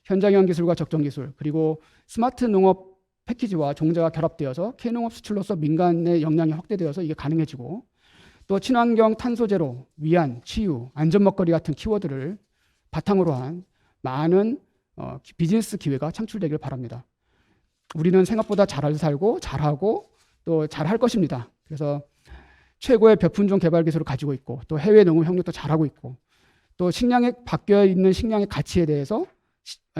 현장형 기술과 적정 기술 그리고 스마트 농업 패키지와 종자가 결합되어서 K농업 수출로서 민간의 역량이 확대되어서 이게 가능해지고 또 친환경 탄소 제로, 위안, 치유, 안전 먹거리 같은 키워드를 바탕으로 한 많은 비즈니스 기회가 창출되길 바랍니다. 우리는 생각보다 잘 살고 잘하고 또 잘할 것입니다. 그래서 최고의 벼품종 개발 기술을 가지고 있고 또 해외 농업 협력도 잘하고 있고 또 식량에 바뀌어 있는 식량의 가치에 대해서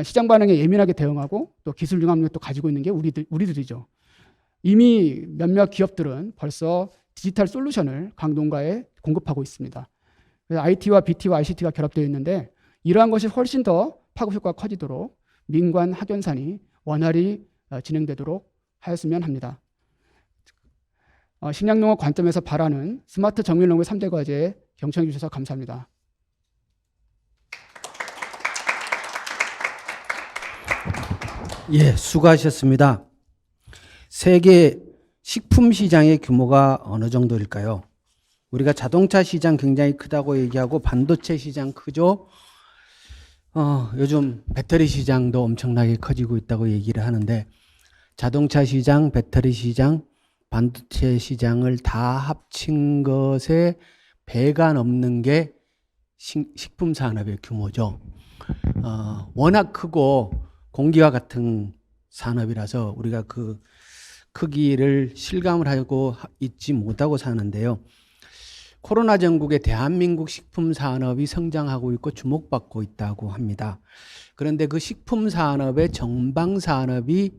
시장 반응에 예민하게 대응하고 또 기술 융합력도 가지고 있는 게 우리들이죠. 이미 몇몇 기업들은 벌써 디지털 솔루션을 각 농가에 공급하고 있습니다. 그래서 IT와 BT와 ICT가 결합되어 있는데 이러한 것이 훨씬 더 파급 효과가 커지도록 민관 학연산이 원활히 진행되도록 하였으면 합니다. 식량농업 관점에서 바라는 스마트 정밀농업의 3대 과제에 경청해 주셔서 감사합니다. 예, 수고하셨습니다. 세계 식품 시장의 규모가 어느 정도일까요? 우리가 자동차 시장 굉장히 크다고 얘기하고 반도체 시장 크죠? 요즘 배터리 시장도 엄청나게 커지고 있다고 얘기를 하는데 자동차 시장, 배터리 시장, 반도체 시장을 다 합친 것에 배가 넘는 게 식품 산업의 규모죠. 워낙 크고 공기와 같은 산업이라서 우리가 그 크기를 실감을 하고 있지 못하고 사는데요. 코로나 전국에 대한민국 식품 산업이 성장하고 있고 주목받고 있다고 합니다. 그런데 그 식품 산업의 전방 산업이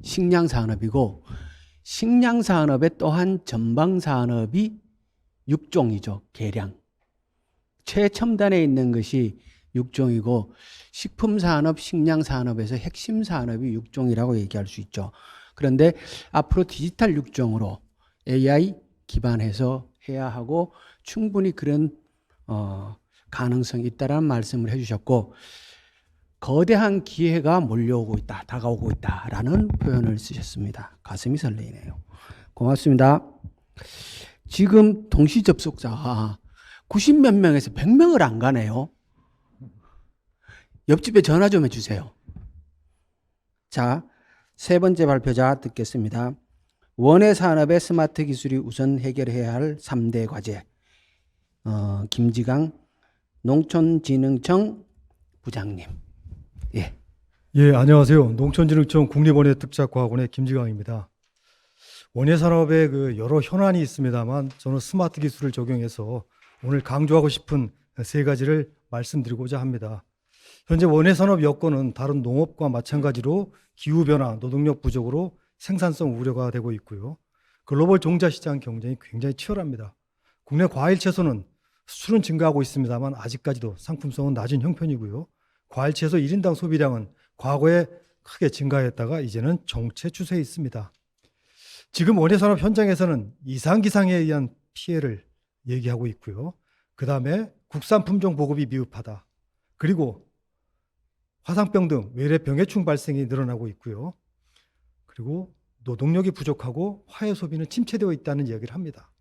식량 산업이고 식량 산업의 또한 전방 산업이 육종이죠. 계량. 최첨단에 있는 것이 육종이고 식품 산업, 식량 산업에서 핵심 산업이 육종이라고 얘기할 수 있죠. 그런데 앞으로 디지털 육종으로 AI 기반해서 해야 하고 충분히 그런 가능성이 있다라는 말씀을 해주셨고 거대한 기회가 몰려오고 있다, 다가오고 있다라는 표현을 쓰셨습니다. 가슴이 설레이네요. 고맙습니다. 지금 동시 접속자가 90몇 명에서 100명을 안 가네요. 옆집에 전화 좀 해주세요. 자, 세 번째 발표자 듣겠습니다. 원예 산업의 스마트 기술이 우선 해결해야 할 3대 과제. 김지강 농촌진흥청 부장님. 예. 예, 안녕하세요. 농촌진흥청 국립원예특작과학원의 김지강입니다. 원예산업에 여러 현안이 있습니다만 저는 스마트 기술을 적용해서 오늘 강조하고 싶은 세 가지를 말씀드리고자 합니다. 현재 원예산업 여건은 다른 농업과 마찬가지로 기후변화, 노동력 부족으로 생산성 우려가 되고 있고요. 글로벌 종자시장 경쟁이 굉장히 치열합니다. 국내 과일 채소는 수출은 증가하고 있습니다만 아직까지도 상품성은 낮은 형편이고요. 과일 채소 1인당 소비량은 과거에 크게 증가했다가 이제는 정체 추세에 있습니다. 지금 원예산업 현장에서는 이상기상에 의한 피해를 얘기하고 있고요. 그 다음에 국산 품종 보급이 미흡하다. 그리고 화상병 등 외래 병해충 발생이 늘어나고 있고요. 그리고 노동력이 부족하고 화훼 소비는 침체되어 있다는 이야기를 합니다.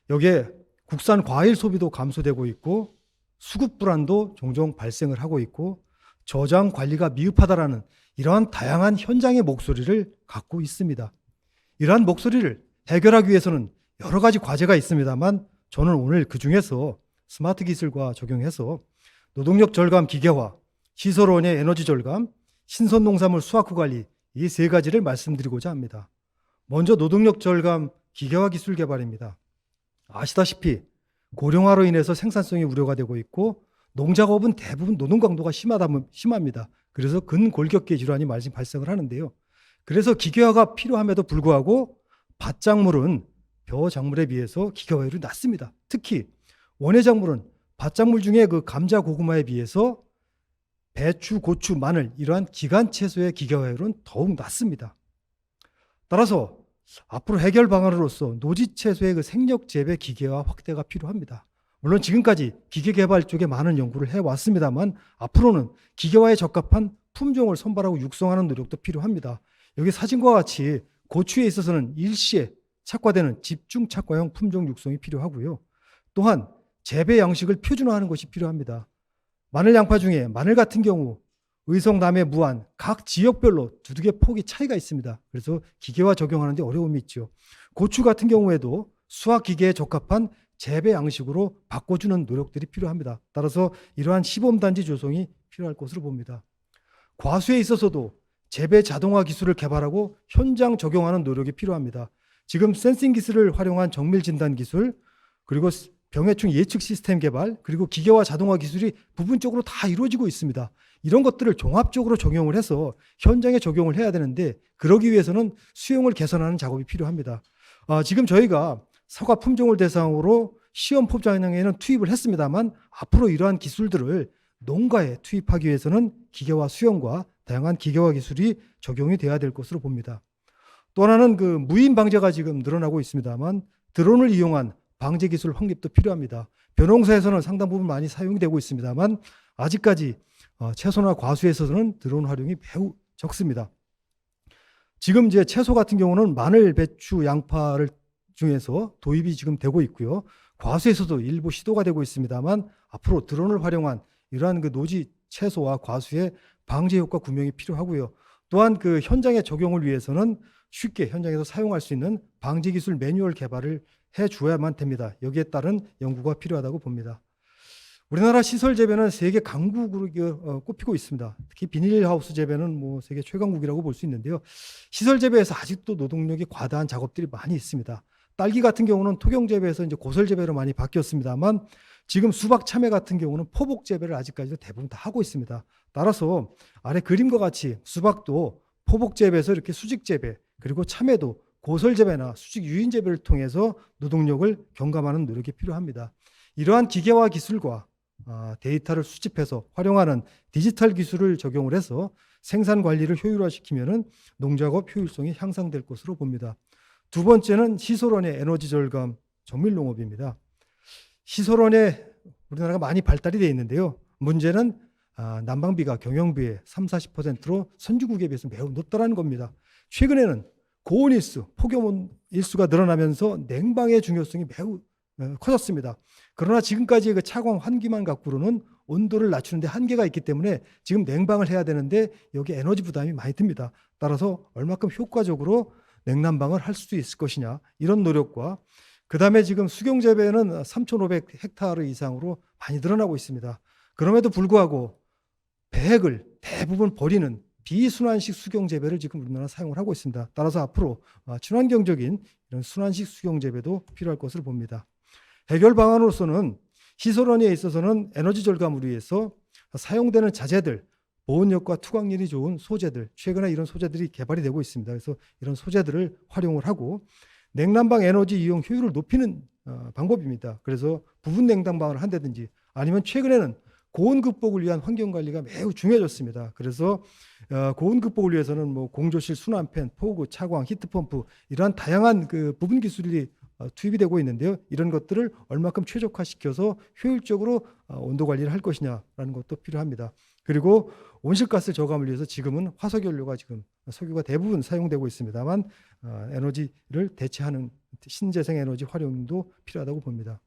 여기에 국산 과일 소비도 감소되고 있고 수급 불안도 종종 발생을 하고 있고 저장 관리가 미흡하다라는 이러한 다양한 현장의 목소리를 갖고 있습니다. 이러한 목소리를 해결하기 위해서는 여러 가지 과제가 있습니다만 저는 오늘 그중에서 스마트 기술과 적용해서 노동력 절감 기계화, 시설원의 에너지 절감, 신선 농산물 수확 후 관리 이 세 가지를 말씀드리고자 합니다. 먼저 노동력 절감 기계화 기술 개발입니다. 아시다시피 고령화로 인해서 생산성이 우려가 되고 있고 농작업은 대부분 노동 강도가 심합니다. 그래서 근골격계 질환이 많이 발생을 하는데요. 그래서 기계화가 필요함에도 불구하고 밭작물은 벼작물에 비해서 기계화율이 낮습니다. 특히 원예작물은 밭작물 중에 감자, 고구마에 비해서 배추, 고추, 마늘 이러한 기간 채소의 기계화율은 더욱 낮습니다. 따라서 앞으로 해결 방안으로서 노지 채소의 생력 재배 기계화 확대가 필요합니다. 물론 지금까지 기계 개발 쪽에 많은 연구를 해왔습니다만 앞으로는 기계화에 적합한 품종을 선발하고 육성하는 노력도 필요합니다. 여기 사진과 같이 고추에 있어서는 일시에 착과되는 집중 착과형 품종 육성이 필요하고요. 또한 재배 양식을 표준화하는 것이 필요합니다. 마늘, 양파 중에 마늘 같은 경우 의성, 남해, 무안 각 지역별로 두둑의 폭이 차이가 있습니다. 그래서 기계화 적용하는 데 어려움이 있죠. 고추 같은 경우에도 수확 기계에 적합한 재배 양식으로 바꿔주는 노력들이 필요합니다. 따라서 이러한 시범단지 조성이 필요할 것으로 봅니다. 과수에 있어서도 재배 자동화 기술을 개발하고 현장 적용하는 노력이 필요합니다. 지금 센싱 기술을 활용한 정밀 진단 기술, 그리고 병해충 예측 시스템 개발, 그리고 기계화 자동화 기술이 부분적으로 다 이루어지고 있습니다. 이런 것들을 종합적으로 적용을 해서 현장에 적용을 해야 되는데 그러기 위해서는 수용을 개선하는 작업이 필요합니다. 지금 저희가 사과 품종을 대상으로 시험 포장에는 투입을 했습니다만 앞으로 이러한 기술들을 농가에 투입하기 위해서는 기계화 수용과 다양한 기계화 기술이 적용이 돼야 될 것으로 봅니다. 또 하나는 무인 방제가 지금 늘어나고 있습니다만 드론을 이용한 방제 기술 확립도 필요합니다. 벼농사에서는 상당 부분 많이 사용이 되고 있습니다만 아직까지 채소나 과수에서는 드론 활용이 매우 적습니다. 지금 이제 채소 같은 경우는 마늘, 배추, 양파를 중에서 도입이 지금 되고 있고요. 과수에서도 일부 시도가 되고 있습니다만 앞으로 드론을 활용한 이러한 노지 채소와 과수의 방제 효과 구명이 필요하고요. 또한 현장의 적용을 위해서는 쉽게 현장에서 사용할 수 있는 방제 기술 매뉴얼 개발을 해 주어야만 됩니다. 여기에 따른 연구가 필요하다고 봅니다. 우리나라 시설 재배는 세계 강국으로 꼽히고 있습니다. 특히 비닐하우스 재배는 뭐 세계 최강국이라고 볼 수 있는데요. 시설 재배에서 아직도 노동력이 과다한 작업들이 많이 있습니다. 딸기 같은 경우는 토경 재배에서 이제 고설 재배로 많이 바뀌었습니다만 지금 수박, 참외 같은 경우는 포복 재배를 아직까지도 대부분 다 하고 있습니다. 따라서 아래 그림과 같이 수박도 포복 재배에서 이렇게 수직 재배, 그리고 참외도 고설 재배나 수직 유인 재배를 통해서 노동력을 경감하는 노력이 필요합니다. 이러한 기계화 기술과 데이터를 수집해서 활용하는 디지털 기술을 적용을 해서 생산 관리를 효율화시키면은 농작업 효율성이 향상될 것으로 봅니다. 두 번째는 시설원의 에너지 절감 정밀 농업입니다. 시설원에 우리나라가 많이 발달이 되어 있는데요. 문제는 난방비가 경영비의 30-40%로 선진국에 비해서 매우 높다는 겁니다. 최근에는 고온 일수, 폭염 일수가 늘어나면서 냉방의 중요성이 매우 커졌습니다. 그러나 지금까지의 그 차광 환기만 갖고는 온도를 낮추는데 한계가 있기 때문에 지금 냉방을 해야 되는데 여기 에너지 부담이 많이 듭니다. 따라서 얼마큼 효과적으로 냉난방을 할 수 있을 것이냐, 이런 노력과 그다음에 지금 수경 재배는 3,500헥타르 이상으로 많이 늘어나고 있습니다. 그럼에도 불구하고 배액을 대부분 버리는 비순환식 수경 재배를 지금 우리나라 사용을 하고 있습니다. 따라서 앞으로 친환경적인 이런 순환식 수경 재배도 필요할 것을 봅니다. 해결 방안으로서는 시설원에 있어서는 에너지 절감을 위해서 사용되는 자재들, 보온력과 투광률이 좋은 소재들, 최근에 이런 소재들이 개발이 되고 있습니다. 그래서 이런 소재들을 활용을 하고 냉난방 에너지 이용 효율을 높이는 방법입니다. 그래서 부분 냉난방을 한다든지 아니면 최근에는 고온 극복을 위한 환경 관리가 매우 중요해졌습니다. 그래서 고온 극복을 위해서는 뭐 공조실 순환팬, 포구, 차광, 히트펌프 이러한 다양한 그 부분 기술이 투입이 되고 있는데요. 이런 것들을 얼마큼 최적화시켜서 효율적으로 온도 관리를 할 것이냐라는 것도 필요합니다. 그리고 온실가스 저감을 위해서 지금은 화석연료가 지금 석유가 대부분 사용되고 있습니다만 에너지를 대체하는 신재생 에너지 활용도 필요하다고 봅니다.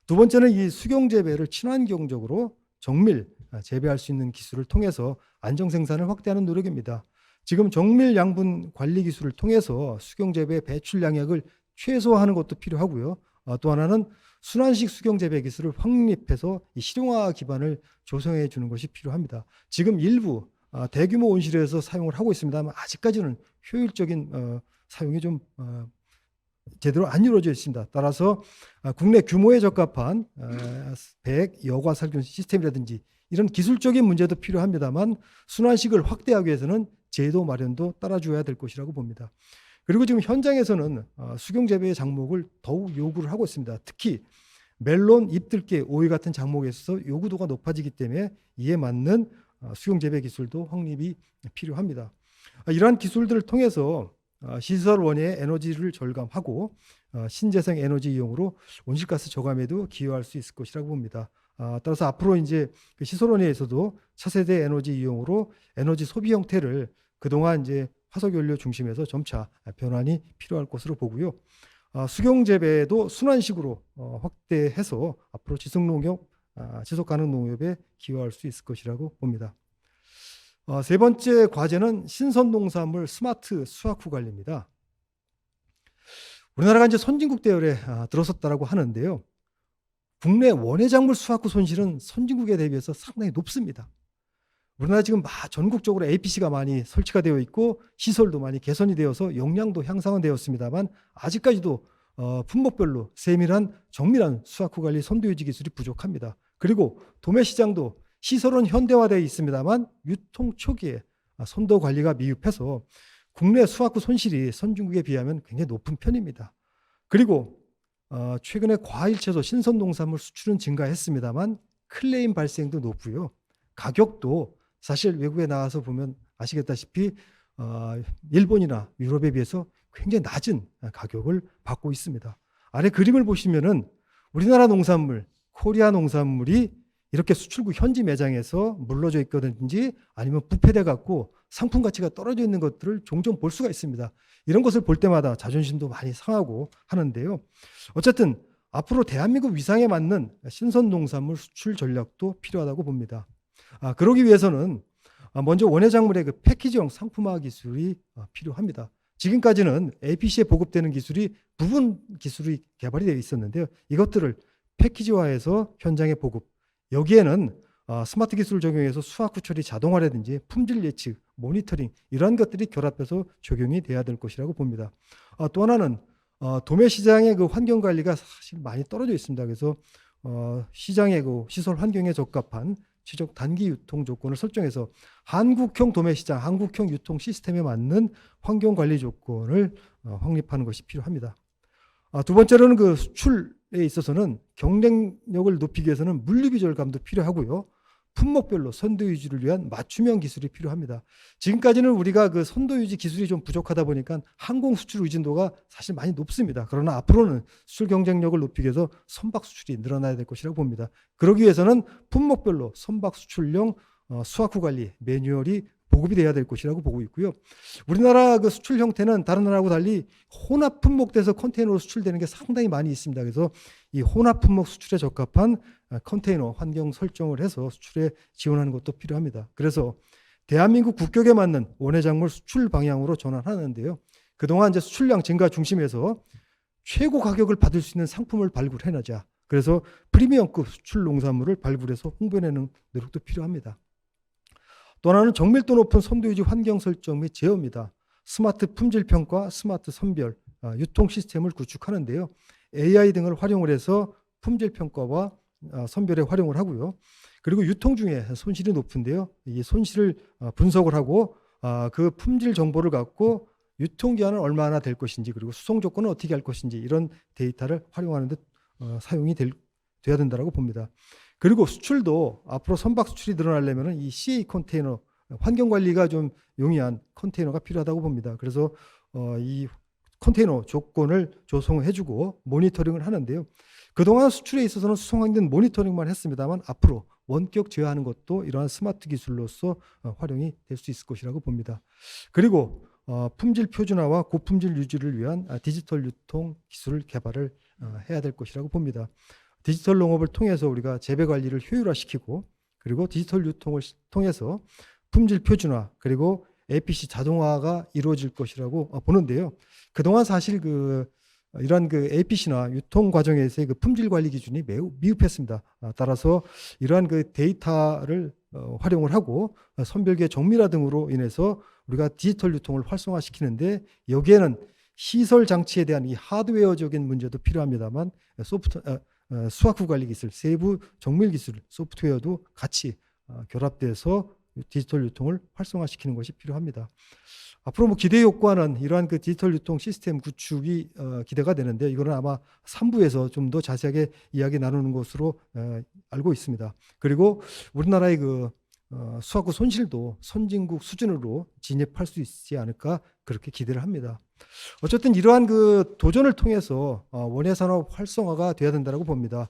두 번째는 이 수경 재배를 친환경적으로 정밀 재배할 수 있는 기술을 통해서 안정 생산을 확대하는 노력입니다. 지금 정밀 양분 관리 기술을 통해서 수경 재배 배출 양액을 최소화하는 것도 필요하고요. 또 하나는 순환식 수경 재배 기술을 확립해서 이 실용화 기반을 조성해 주는 것이 필요합니다. 지금 일부 대규모 온실에서 사용을 하고 있습니다만 아직까지는 효율적인 사용이 좀 제대로 안 이루어져 있습니다. 따라서 국내 규모에 적합한 배액 여과 살균 시스템이라든지 이런 기술적인 문제도 필요합니다만 순환식을 확대하기 위해서는 제도 마련도 따라줘야 될 것이라고 봅니다. 그리고 지금 현장에서는 수경 재배의 작목을 더욱 요구를 하고 있습니다. 특히 멜론, 잎들깨, 오이 같은 작목에 있어서 요구도가 높아지기 때문에 이에 맞는 수경 재배 기술도 확립이 필요합니다. 이러한 기술들을 통해서 시설원의 에너지를 절감하고 신재생 에너지 이용으로 온실가스 저감에도 기여할 수 있을 것이라고 봅니다. 따라서 앞으로 이제 시설원에서도 차세대 에너지 이용으로 에너지 소비 형태를 그동안 이제 화석연료 중심에서 점차 변환이 필요할 것으로 보고요. 수경 재배도 순환식으로 확대해서 앞으로 지속농업, 지속가능 농업에 기여할 수 있을 것이라고 봅니다. 세 번째 과제는 신선농산물 스마트 수확후 관리입니다. 우리나라가 이제 선진국 대열에 들어섰다라고 하는데요. 국내 원예작물 수확후 손실은 선진국에 대비해서 상당히 높습니다. 우리나라 지금 전국적으로 APC가 많이 설치가 되어 있고 시설도 많이 개선이 되어서 역량도 향상은 되었습니다만 아직까지도 품목별로 세밀한 정밀한 수확후 관리 선도 유지 기술이 부족합니다. 그리고 도매 시장도 시설은 현대화되어 있습니다만 유통 초기에 선도 관리가 미흡해서 국내 수확후 손실이 선진국에 비하면 굉장히 높은 편입니다. 그리고 최근에 과일, 채소, 신선농산물 수출은 증가했습니다만 클레임 발생도 높고요. 가격도 사실 외국에 나와서 보면 아시겠다시피 일본이나 유럽에 비해서 굉장히 낮은 가격을 받고 있습니다. 아래 그림을 보시면은 우리나라 농산물, 코리아 농산물이 이렇게 수출국 현지 매장에서 물러져 있거든지 아니면 부패돼 갖고 상품 가치가 떨어져 있는 것들을 종종 볼 수가 있습니다. 이런 것을 볼 때마다 자존심도 많이 상하고 하는데요. 어쨌든 앞으로 대한민국 위상에 맞는 신선 농산물 수출 전략도 필요하다고 봅니다. 그러기 위해서는 먼저 원예작물의 그 패키지형 상품화 기술이 필요합니다. 지금까지는 APC에 보급되는 기술이 부분 기술이 개발이 되어 있었는데요. 이것들을 패키지화해서 현장에 보급. 여기에는 스마트 기술을 적용해서 수확 후 처리 자동화라든지 품질 예측, 모니터링 이러한 것들이 결합해서 적용이 돼야 될 것이라고 봅니다. 또 하나는 도매 시장의 그 환경 관리가 사실 많이 떨어져 있습니다. 그래서 시장의 그 시설 환경에 적합한 지적 단기 유통 조건을 설정해서 한국형 도매 시장, 한국형 유통 시스템에 맞는 환경 관리 조건을 확립하는 것이 필요합니다. 두 번째로는 그 수출에 있어서는 경쟁력을 높이기 위해서는 물류비 절감도 필요하고요. 품목별로 선도 유지를 위한 맞춤형 기술이 필요합니다. 지금까지는 우리가 그 선도 유지 기술이 좀 부족하다 보니까 항공 수출 의존도가 사실 많이 높습니다. 그러나 앞으로는 수출 경쟁력을 높이기 위해서 선박 수출이 늘어나야 될 것이라고 봅니다. 그러기 위해서는 품목별로 선박 수출용 수확 후 관리 매뉴얼이 보급이 돼야 될 것이라고 보고 있고요. 우리나라 그 수출 형태는 다른 나라하고 달리 혼합 품목돼서 컨테이너로 수출되는 게 상당히 많이 있습니다. 그래서 이 혼합 품목 수출에 적합한 컨테이너 환경 설정을 해서 수출에 지원하는 것도 필요합니다. 그래서 대한민국 국격에 맞는 원예 작물 수출 방향으로 전환하는데요. 그동안 이제 수출량 증가 중심에서 최고 가격을 받을 수 있는 상품을 발굴해내자. 그래서 프리미엄급 수출 농산물을 발굴해서 홍보해내는 노력도 필요합니다. 또 하나는 정밀도 높은 선도 유지 환경 설정 및 제어입니다. 스마트 품질 평가, 스마트 선별, 유통 시스템을 구축하는데요. AI 등을 활용을 해서 품질 평가와 선별에 활용을 하고요. 그리고 유통 중에 손실이 높은데요. 이 손실을 분석을 하고 그 품질 정보를 갖고 유통기한은 얼마나 될 것인지 그리고 수송 조건은 어떻게 할 것인지 이런 데이터를 활용하는 데 사용이 돼야 된다고 봅니다. 그리고 수출도 앞으로 선박 수출이 늘어나려면 이 CA 컨테이너 환경 관리가 좀 용이한 컨테이너가 필요하다고 봅니다. 그래서 이 컨테이너 조건을 조성해주고 모니터링을 하는데요. 그동안 수출에 있어서는 수송항된 모니터링만 했습니다만 앞으로 원격 제어하는 것도 이러한 스마트 기술로서 활용이 될 수 있을 것이라고 봅니다. 그리고 품질 표준화와 고품질 유지를 위한 디지털 유통 기술 개발을 해야 될 것이라고 봅니다. 디지털 농업을 통해서 우리가 재배 관리를 효율화시키고 그리고 디지털 유통을 통해서 품질 표준화 그리고 APC 자동화가 이루어질 것이라고 보는데요. 그동안 사실 이러한 APC나 유통 과정에서의 그 품질 관리 기준이 매우 미흡했습니다. 따라서 이러한 그 데이터를 활용을 하고 선별계 정밀화 등으로 인해서 우리가 디지털 유통을 활성화시키는데 여기에는 시설 장치에 대한 이 하드웨어적인 문제도 필요합니다만 수확 후 관리 기술, 세부 정밀 기술, 소프트웨어도 같이 결합돼서 디지털 유통을 활성화시키는 것이 필요합니다. 앞으로 기대 효과는 이러한 그 디지털 유통 시스템 구축이 기대가 되는데 이거는 아마 3부에서 좀 더 자세하게 이야기 나누는 것으로 알고 있습니다. 그리고 우리나라의 수확 후 손실도 선진국 수준으로 진입할 수 있지 않을까 그렇게 기대를 합니다. 어쨌든 이러한 도전을 통해서 원예 산업 활성화가 돼야 된다고 봅니다.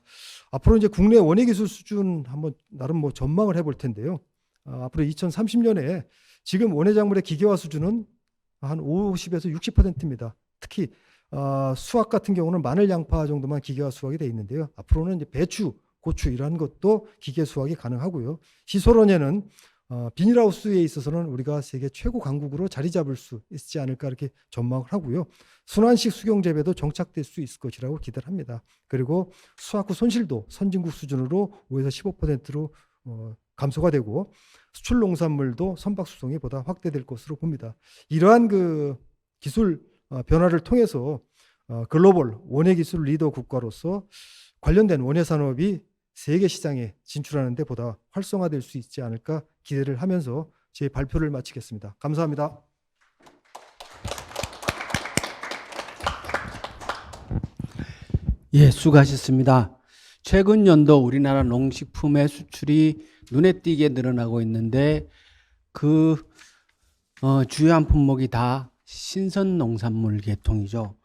앞으로 이제 국내 원예 기술 수준 한번 나름 전망을 해볼 텐데요. 앞으로 2030년에 지금 원예 작물의 기계화 수준은 한 50에서 60%입니다. 특히 수확 같은 경우는 마늘, 양파 정도만 기계화 수확이 돼 있는데요. 앞으로는 이제 배추, 고추 이러한 것도 기계 수확이 가능하고요. 시설원예는 비닐하우스에 있어서는 우리가 세계 최고 강국으로 자리 잡을 수 있지 않을까 이렇게 전망을 하고요. 순환식 수경 재배도 정착될 수 있을 것이라고 기대를 합니다. 그리고 수확 후 손실도 선진국 수준으로 5에서 15%로 감소가 되고 수출 농산물도 선박 수송이 보다 확대될 것으로 봅니다. 이러한 기술 변화를 통해서 글로벌 원예 기술 리더 국가로서 관련된 원예 산업이 세계 시장에 진출하는 데 보다 활성화될 수 있지 않을까 기대를 하면서 제 발표를 마치겠습니다. 감사합니다. 예, 수고하셨습니다. 최근 연도 우리나라 농식품의 수출이 눈에 띄게 늘어나고 있는데 주요한 품목이 다 신선 농산물 계통이죠.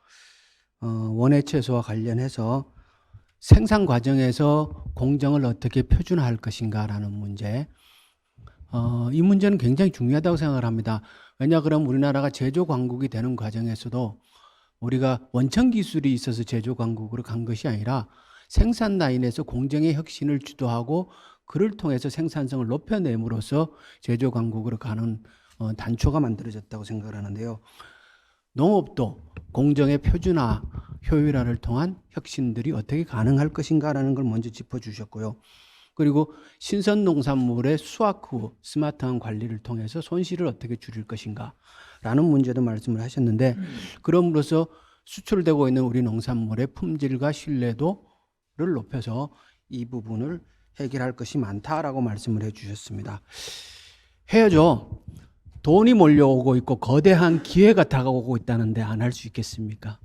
원예 채소와 관련해서 생산 과정에서 공정을 어떻게 표준화할 것인가라는 문제. 이 문제는 굉장히 중요하다고 생각을 합니다. 왜냐 그러면 우리나라가 제조 강국이 되는 과정에서도 우리가 원천 기술이 있어서 제조 강국으로 간 것이 아니라 생산 라인에서 공정의 혁신을 주도하고 그를 통해서 생산성을 높여냄으로써 제조 강국으로 가는 단초가 만들어졌다고 생각을 하는데요. 농업도 공정의 표준화 효율화를 통한 혁신들이 어떻게 가능할 것인가라는 걸 먼저 짚어주셨고요. 그리고 신선 농산물의 수확 후 스마트한 관리를 통해서 손실을 어떻게 줄일 것인가라는 문제도 말씀을 하셨는데, 그럼으로써 수출되고 있는 우리 농산물의 품질과 신뢰도를 높여서 이 부분을 해결할 것이 많다라고 말씀을 해주셨습니다. 해야죠. 돈이 몰려오고 있고 거대한 기회가 다가오고 있다는데 안 할 수 있겠습니까?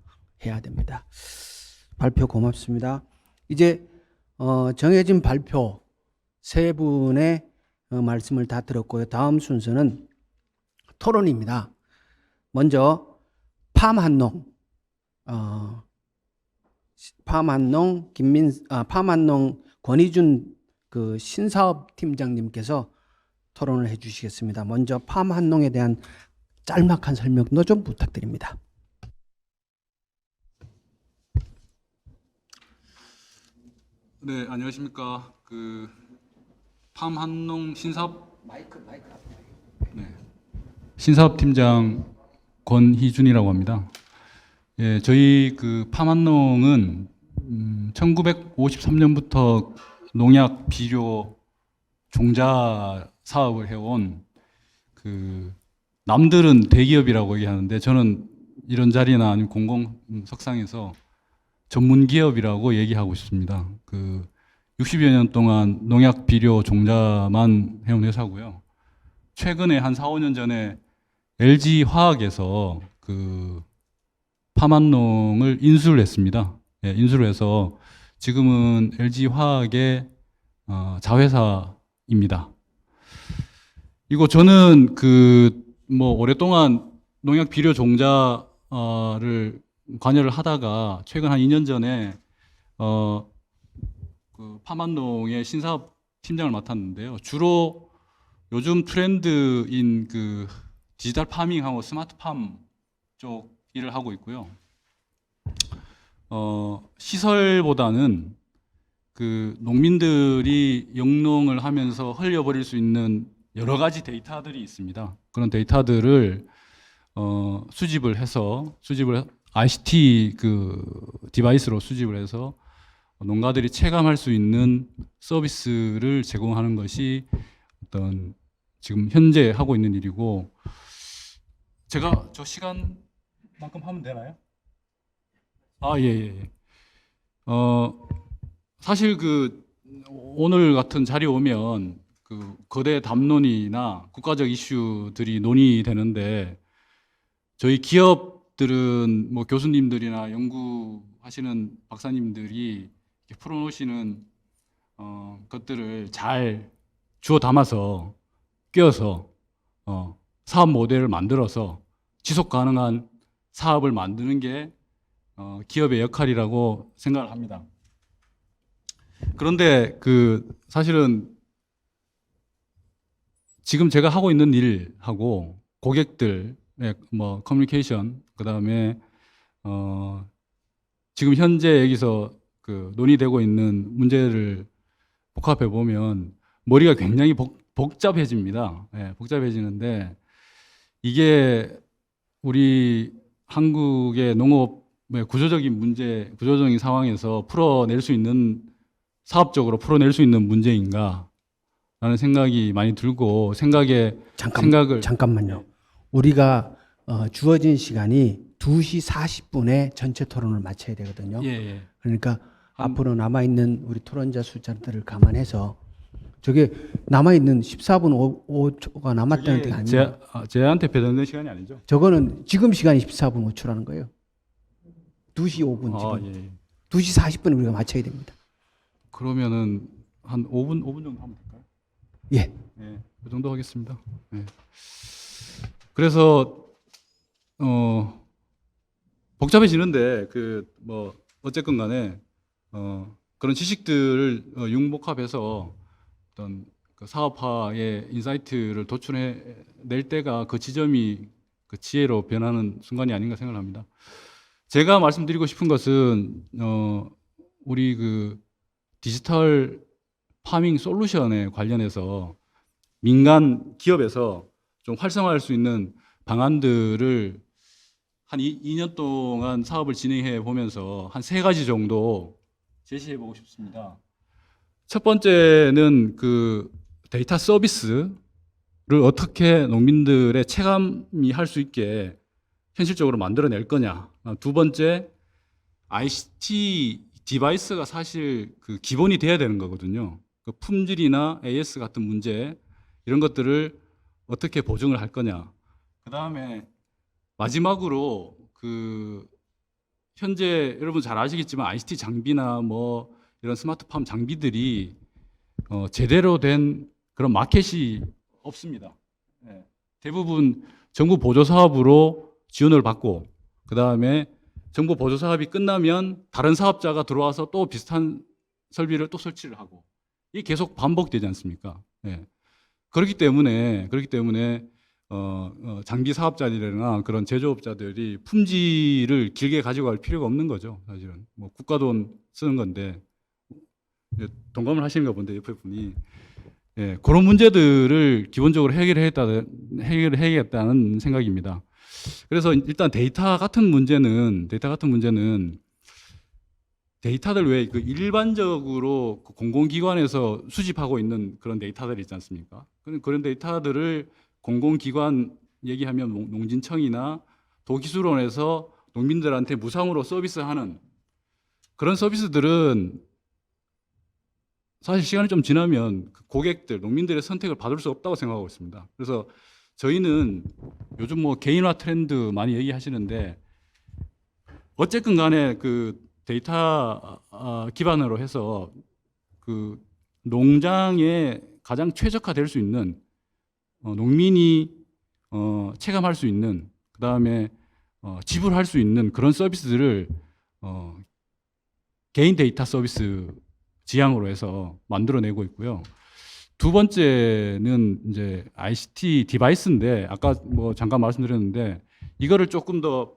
해야 됩니다. 발표 고맙습니다. 이제 정해진 발표 세 분의 말씀을 다 들었고요. 다음 순서는 토론입니다. 먼저 팜한농 권희준 그 신사업 팀장님께서 토론을 해주시겠습니다. 먼저 팜한농에 대한 짤막한 설명도 좀 부탁드립니다. 네, 안녕하십니까. 팜한농 신사업팀장 권희준이라고 합니다. 예, 저희 팜한농은 1953년부터 농약 비료 종자 사업을 해온 남들은 대기업이라고 얘기하는데 저는 이런 자리나 아니면 공공 석상에서 전문 기업이라고 얘기하고 싶습니다. 60여 년 동안 농약 비료 종자만 해온 회사고요. 최근에 한 4, 5년 전에 LG 화학에서 팜한농을 인수를 했습니다. 예, 인수를 해서 지금은 LG 화학의 자회사입니다. 이거 저는 오랫동안 농약 비료 종자를 관여를 하다가 최근 한 2년 전에 팜한농의 신사업 팀장을 맡았는데요. 주로 요즘 트렌드인 디지털 파밍하고 스마트팜 쪽 일을 하고 있고요. 시설보다는 농민들이 영농을 하면서 흘려버릴 수 있는 여러 가지 데이터들이 있습니다. 그런 데이터들을 수집을 ICT 디바이스로 수집을 해서 농가들이 체감할 수 있는 서비스를 제공하는 것이 지금 현재 하고 있는 일이고, 제가 저 시간만큼 하면 되나요? 예. 사실 오늘 같은 자리에 오면 거대 담론이나 국가적 이슈들이 논의되는데, 저희 기업들은 교수님들이나 연구하시는 박사님들이 풀어놓으시는 것들을 잘 주워 담아서 꿰어서 사업 모델을 만들어서 지속 가능한 사업을 만드는 게 기업의 역할이라고 생각을 합니다. 그런데 사실은 지금 제가 하고 있는 일하고 고객들 커뮤니케이션, 그다음에 지금 현재 여기서 논의되고 있는 문제를 복합해 보면 머리가 굉장히 복잡해집니다. 예, 복잡해지는데 이게 우리 한국의 농업의 구조적인 상황에서 사업적으로 풀어낼 수 있는 문제인가 라는 생각이 많이 들고, 잠깐만요. 우리가 주어진 시간이 2시 40분에 전체 토론을 마쳐야 되거든요. 예. 그러니까 앞으로 남아있는 우리 토론자 숫자들을 감안해서 저게 남아있는 14분 5초가 남았다는 게 아니에요. 제한테 배정된 시간이 아니죠? 저거는 지금 시간이 14분 5초라는 거예요. 2시 5분 지금. 예. 2시 40분에 우리가 마쳐야 됩니다. 그러면은 한 5분 정도 하면 될까요? 예. 네, 그 정도 하겠습니다. 네. 그래서 복잡해지는데 어쨌건 간에 그런 지식들을 융복합해서 어떤 사업화의 인사이트를 도출해낼 때가 지점이 지혜로 변하는 순간이 아닌가 생각합니다. 제가 말씀드리고 싶은 것은 우리 디지털 파밍 솔루션에 관련해서 민간 기업에서 좀 활성화할 수 있는 방안들을 한 2년 동안 사업을 진행해 보면서 한 3가지 정도 제시해 보고 싶습니다. 첫 번째는 그 데이터 서비스를 어떻게 농민들의 체감이 할 수 있게 현실적으로 만들어낼 거냐. 두 번째, ICT 디바이스가 사실 그 기본이 돼야 되는 거거든요. 그 품질이나 AS 같은 문제 이런 것들을 어떻게 보증을 할 거냐. 그 다음에 마지막으로 그 현재 여러분 잘 아시겠지만 ICT 장비나 뭐 이런 스마트팜 장비들이 제대로 된 그런 마켓이 없습니다. 예. 대부분 정부 보조 사업으로 지원을 받고 그 다음에 정부 보조 사업이 끝나면 다른 사업자가 들어와서 또 비슷한 설비를 또 설치를 하고 이게 계속 반복되지 않습니까? 예. 그렇기 때문에 장비 사업자들이나 그런 제조업자들이 품질을 길게 가지고 갈 필요가 없는 거죠. 사실은 뭐 국가 돈 쓰는 건데 동감을 하시는가 본데 옆에 분이 예, 그런 문제들을 기본적으로 해결해야겠다는 생각입니다. 그래서 일단 데이터 같은 문제는 데이터들 외에 그 일반적으로 그 공공기관에서 수집하고 있는 그런 데이터들 있지 않습니까? 그런 데이터들을 공공기관 얘기하면 농진청이나 도기술원에서 농민들한테 무상으로 서비스하는 그런 서비스들은 사실 시간이 좀 지나면 그 고객들, 농민들의 선택을 받을 수 없다고 생각하고 있습니다. 그래서 저희는 요즘 뭐 개인화 트렌드 많이 얘기하시는데 어쨌든 간에 그 데이터 기반으로 해서 그 농장에 가장 최적화될 수 있는 농민이 체감할 수 있는 그다음에 지불할 수 있는 그런 서비스들을 개인 데이터 서비스 지향으로 해서 만들어내고 있고요. 두 번째는 이제 ICT 디바이스인데 아까 뭐 잠깐 말씀드렸는데 이거를 조금 더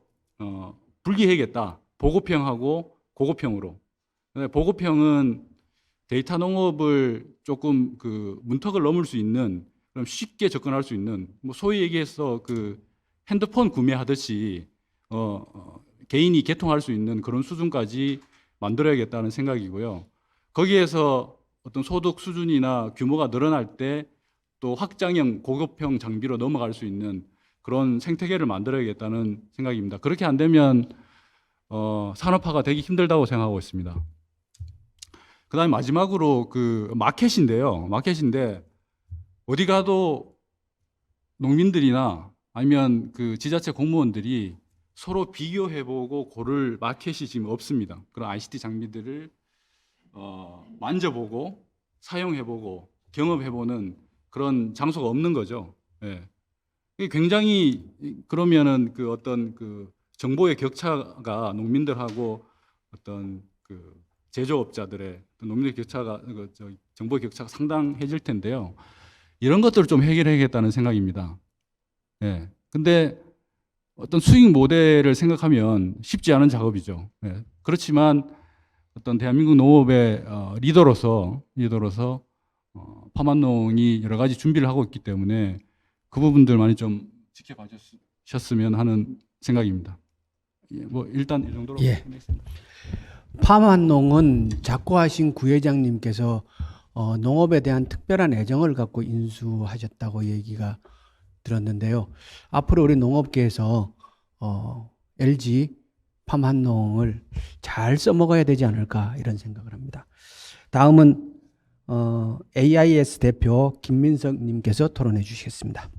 분리해야겠다. 보급형하고 고급형으로. 보급형은 데이터 농업을 조금 그 문턱을 넘을 수 있는 그럼 쉽게 접근할 수 있는 뭐 소위 얘기해서 그 핸드폰 구매하듯이 개인이 개통할 수 있는 그런 수준까지 만들어야겠다는 생각이고요. 거기에서 어떤 소득 수준이나 규모가 늘어날 때 또 확장형 고급형 장비로 넘어갈 수 있는 그런 생태계를 만들어야겠다는 생각입니다. 그렇게 안 되면 산업화가 되기 힘들다고 생각하고 있습니다. 그다음에 마지막으로 그 마켓인데 어디 가도 농민들이나 아니면 그 지자체 공무원들이 서로 비교해보고 고를 마켓이 지금 없습니다. 그런 ICT 장비들을 만져보고 사용해보고 경험해보는 그런 장소가 없는 거죠. 예. 이게 굉장히 그러면은 그 어떤 그 정보의 격차가 농민들하고 어떤 그 제조업자들의 농민의 격차가 정보의 격차가 상당해질 텐데요. 이런 것들을 좀 해결해야겠다는 생각입니다. 예. 근데 어떤 수익 모델을 생각하면 쉽지 않은 작업이죠. 예. 그렇지만 어떤 대한민국 농업의 리더로서 파만농이 여러 가지 준비를 하고 있기 때문에 그 부분들 많이 좀 지켜봐 주셨으면 하는 생각입니다. 예, 뭐 일단 이 정도로 예. 하겠습니다. 파만농은 작고하신 구회장님께서 농업에 대한 특별한 애정을 갖고 인수하셨다고 얘기가 들었는데요. 앞으로 우리 농업계에서 LG 파만농을 잘 써먹어야 되지 않을까 이런 생각을 합니다. 다음은 AIS 대표 김민석 님께서 토론해 주시겠습니다.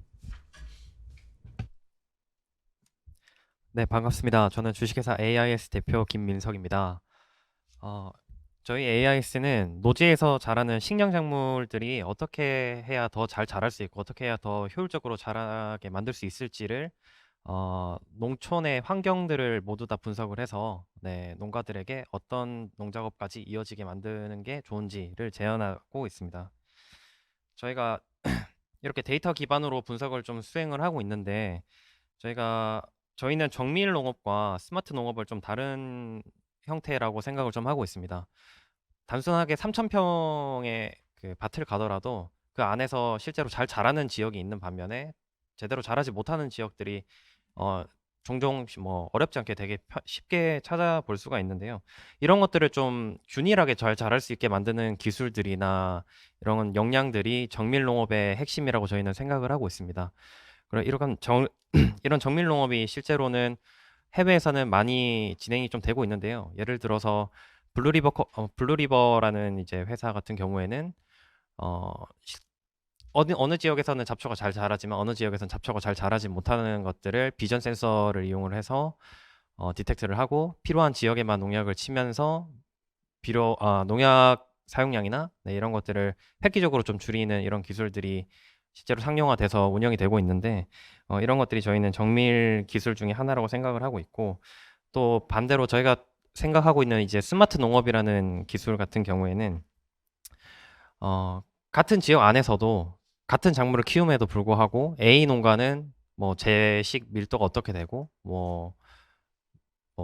네, 반갑습니다. 저는 주식회사 AIS 대표 김민석입니다. 저희 AIS는 노지에서 자라는 식량작물들이 어떻게 해야 더 잘 자랄 수 있고 어떻게 해야 더 효율적으로 자라게 만들 수 있을지를 농촌의 환경들을 모두 다 분석을 해서 농가들에게 어떤 농작업까지 이어지게 만드는 게 좋은지를 제안하고 있습니다. 저희가 이렇게 데이터 기반으로 분석을 좀 수행을 하고 있는데 저희는 정밀 농업과 스마트 농업을 좀 다른 형태라고 생각을 좀 하고 있습니다. 단순하게 3,000평의 그 밭을 가더라도 그 안에서 실제로 잘 자라는 지역이 있는 반면에 제대로 자라지 못하는 지역들이 종종 뭐 어렵지 않게 되게 쉽게 찾아볼 수가 있는데요. 이런 것들을 좀 균일하게 잘할 수 있게 만드는 기술들이나 이런 역량들이 정밀 농업의 핵심이라고 저희는 생각을 하고 있습니다. 이런 이런 정밀 농업이 실제로는 해외에서는 많이 진행이 좀 되고 있는데요. 예를 들어서 블루리버라는 이제 회사 같은 경우에는 어, 어느 지역에서는 잡초가 잘 자라지만 어느 지역에서는 잡초가 잘 자라지 못하는 것들을 비전 센서를 이용을 해서 디텍트를 하고 필요한 지역에만 농약을 치면서 농약 사용량이나 네, 이런 것들을 획기적으로 좀 줄이는 이런 기술들이 실제로 상용화돼서 운영이 되고 있는데 이런 것들이 저희는 정밀 기술 중에 하나라고 생각을 하고 있고 또 반대로 저희가 생각하고 있는 이제 스마트 농업이라는 기술 같은 경우에는 같은 지역 안에서도 같은 작물을 키움에도 불구하고 A 농가는 뭐 재식 밀도가 어떻게 되고 뭐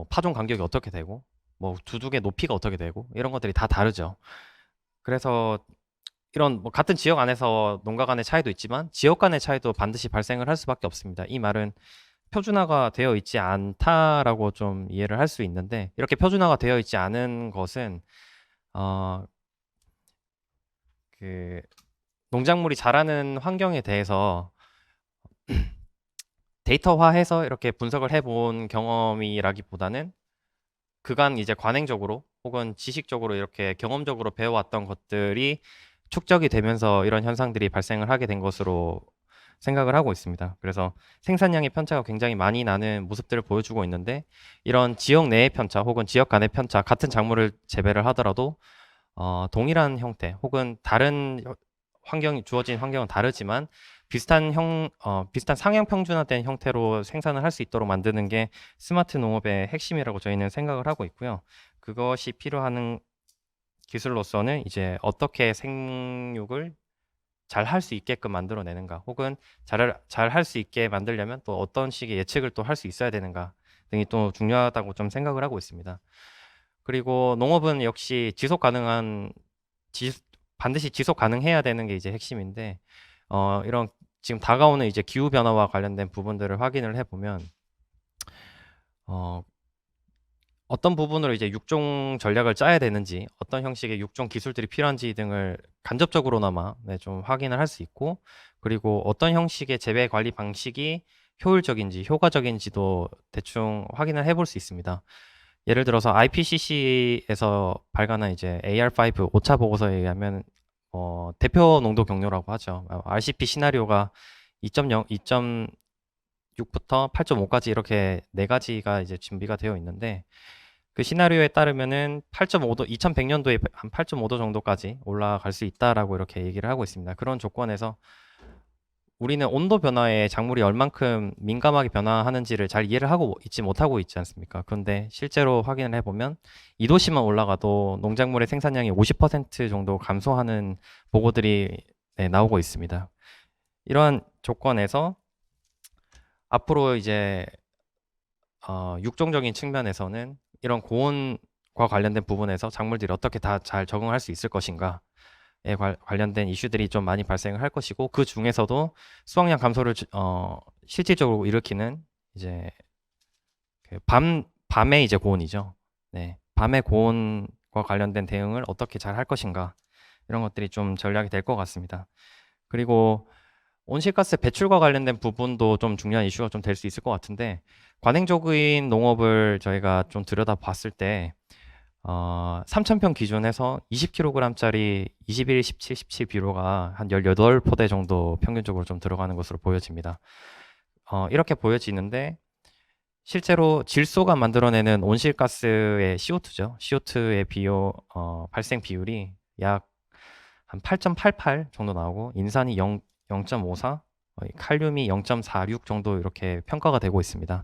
파종 간격이 어떻게 되고 뭐 두둑의 높이가 어떻게 되고 이런 것들이 다 다르죠. 그래서 이런 뭐 같은 지역 안에서 농가 간의 차이도 있지만 지역 간의 차이도 반드시 발생을 할 수밖에 없습니다. 이 말은 표준화가 되어 있지 않다라고 좀 이해를 할 수 있는데 이렇게 표준화가 되어 있지 않은 것은 그 농작물이 자라는 환경에 대해서 데이터화해서 이렇게 분석을 해본 경험이라기보다는 그간 이제 관행적으로 혹은 지식적으로 이렇게 경험적으로 배워왔던 것들이 축적이 되면서 이런 현상들이 발생을 하게 된 것으로 생각을 하고 있습니다. 그래서 생산량의 편차가 굉장히 많이 나는 모습들을 보여주고 있는데 이런 지역 내의 편차 혹은 지역 간의 편차 같은 작물을 재배를 하더라도 동일한 형태 혹은 다른 주어진 환경은 다르지만 비슷한 상향 평준화된 형태로 생산을 할 수 있도록 만드는 게 스마트 농업의 핵심이라고 저희는 생각을 하고 있고요. 그것이 필요한 기술로서는 이제 어떻게 생육을 잘 할 수 있게끔 만들어내는가 혹은 잘 할 수 있게 만들려면 또 어떤 식의 예측을 또 할 수 있어야 되는가 등이 또 중요하다고 좀 생각을 하고 있습니다. 그리고 농업은 역시 반드시 지속 가능해야 되는 게 이제 핵심인데 이런 지금 다가오는 이제 기후 변화와 관련된 부분들을 확인을 해보면 어떤 부분으로 이제 육종 전략을 짜야 되는지 어떤 형식의 육종 기술들이 필요한지 등을 간접적으로나마 네, 좀 확인을 할 수 있고 그리고 어떤 형식의 재배 관리 방식이 효율적인지 효과적인지도 대충 확인을 해볼 수 있습니다. 예를 들어서 IPCC에서 발간한 이제 AR5 오차 보고서에 의하면 대표 농도 경로라고 하죠. RCP 시나리오가 2.0, 2.6부터 8.5까지 이렇게 네 가지가 이제 준비가 되어 있는데 그 시나리오에 따르면은 8.5도 2100년도에 한 8.5도 정도까지 올라갈 수 있다라고 이렇게 얘기를 하고 있습니다. 그런 조건에서 우리는 온도 변화에 작물이 얼만큼 민감하게 변화하는지를 잘 이해를 하고 있지 못하고 있지 않습니까? 그런데 실제로 확인을 해보면 2도씨만 올라가도 농작물의 생산량이 50% 정도 감소하는 보고들이 네, 나오고 있습니다. 이러한 조건에서 앞으로 이제 육종적인 측면에서는 이런 고온과 관련된 부분에서 작물들이 어떻게 다 잘 적응할 수 있을 것인가 관련된 이슈들이 좀 많이 발생을 할 것이고 그 중에서도 수확량 감소를 실질적으로 일으키는 이제 밤의 이제 고온이죠. 네, 밤의 고온과 관련된 대응을 어떻게 잘 할 것인가 이런 것들이 좀 전략이 될 것 같습니다. 그리고 온실가스 배출과 관련된 부분도 좀 중요한 이슈가 좀 될 수 있을 것 같은데 관행적인 농업을 저희가 좀 들여다봤을 때 3,000평 기준에서 20kg짜리 21, 17, 17 비료가 한 18포대 정도 평균적으로 좀 들어가는 것으로 보여집니다. 이렇게 보여지는데 실제로 질소가 만들어내는 온실가스의 CO2죠. CO2의 발생 비율이 약 한 8.88 정도 나오고 인산이 0.54, 칼륨이 0.46 정도 이렇게 평가가 되고 있습니다.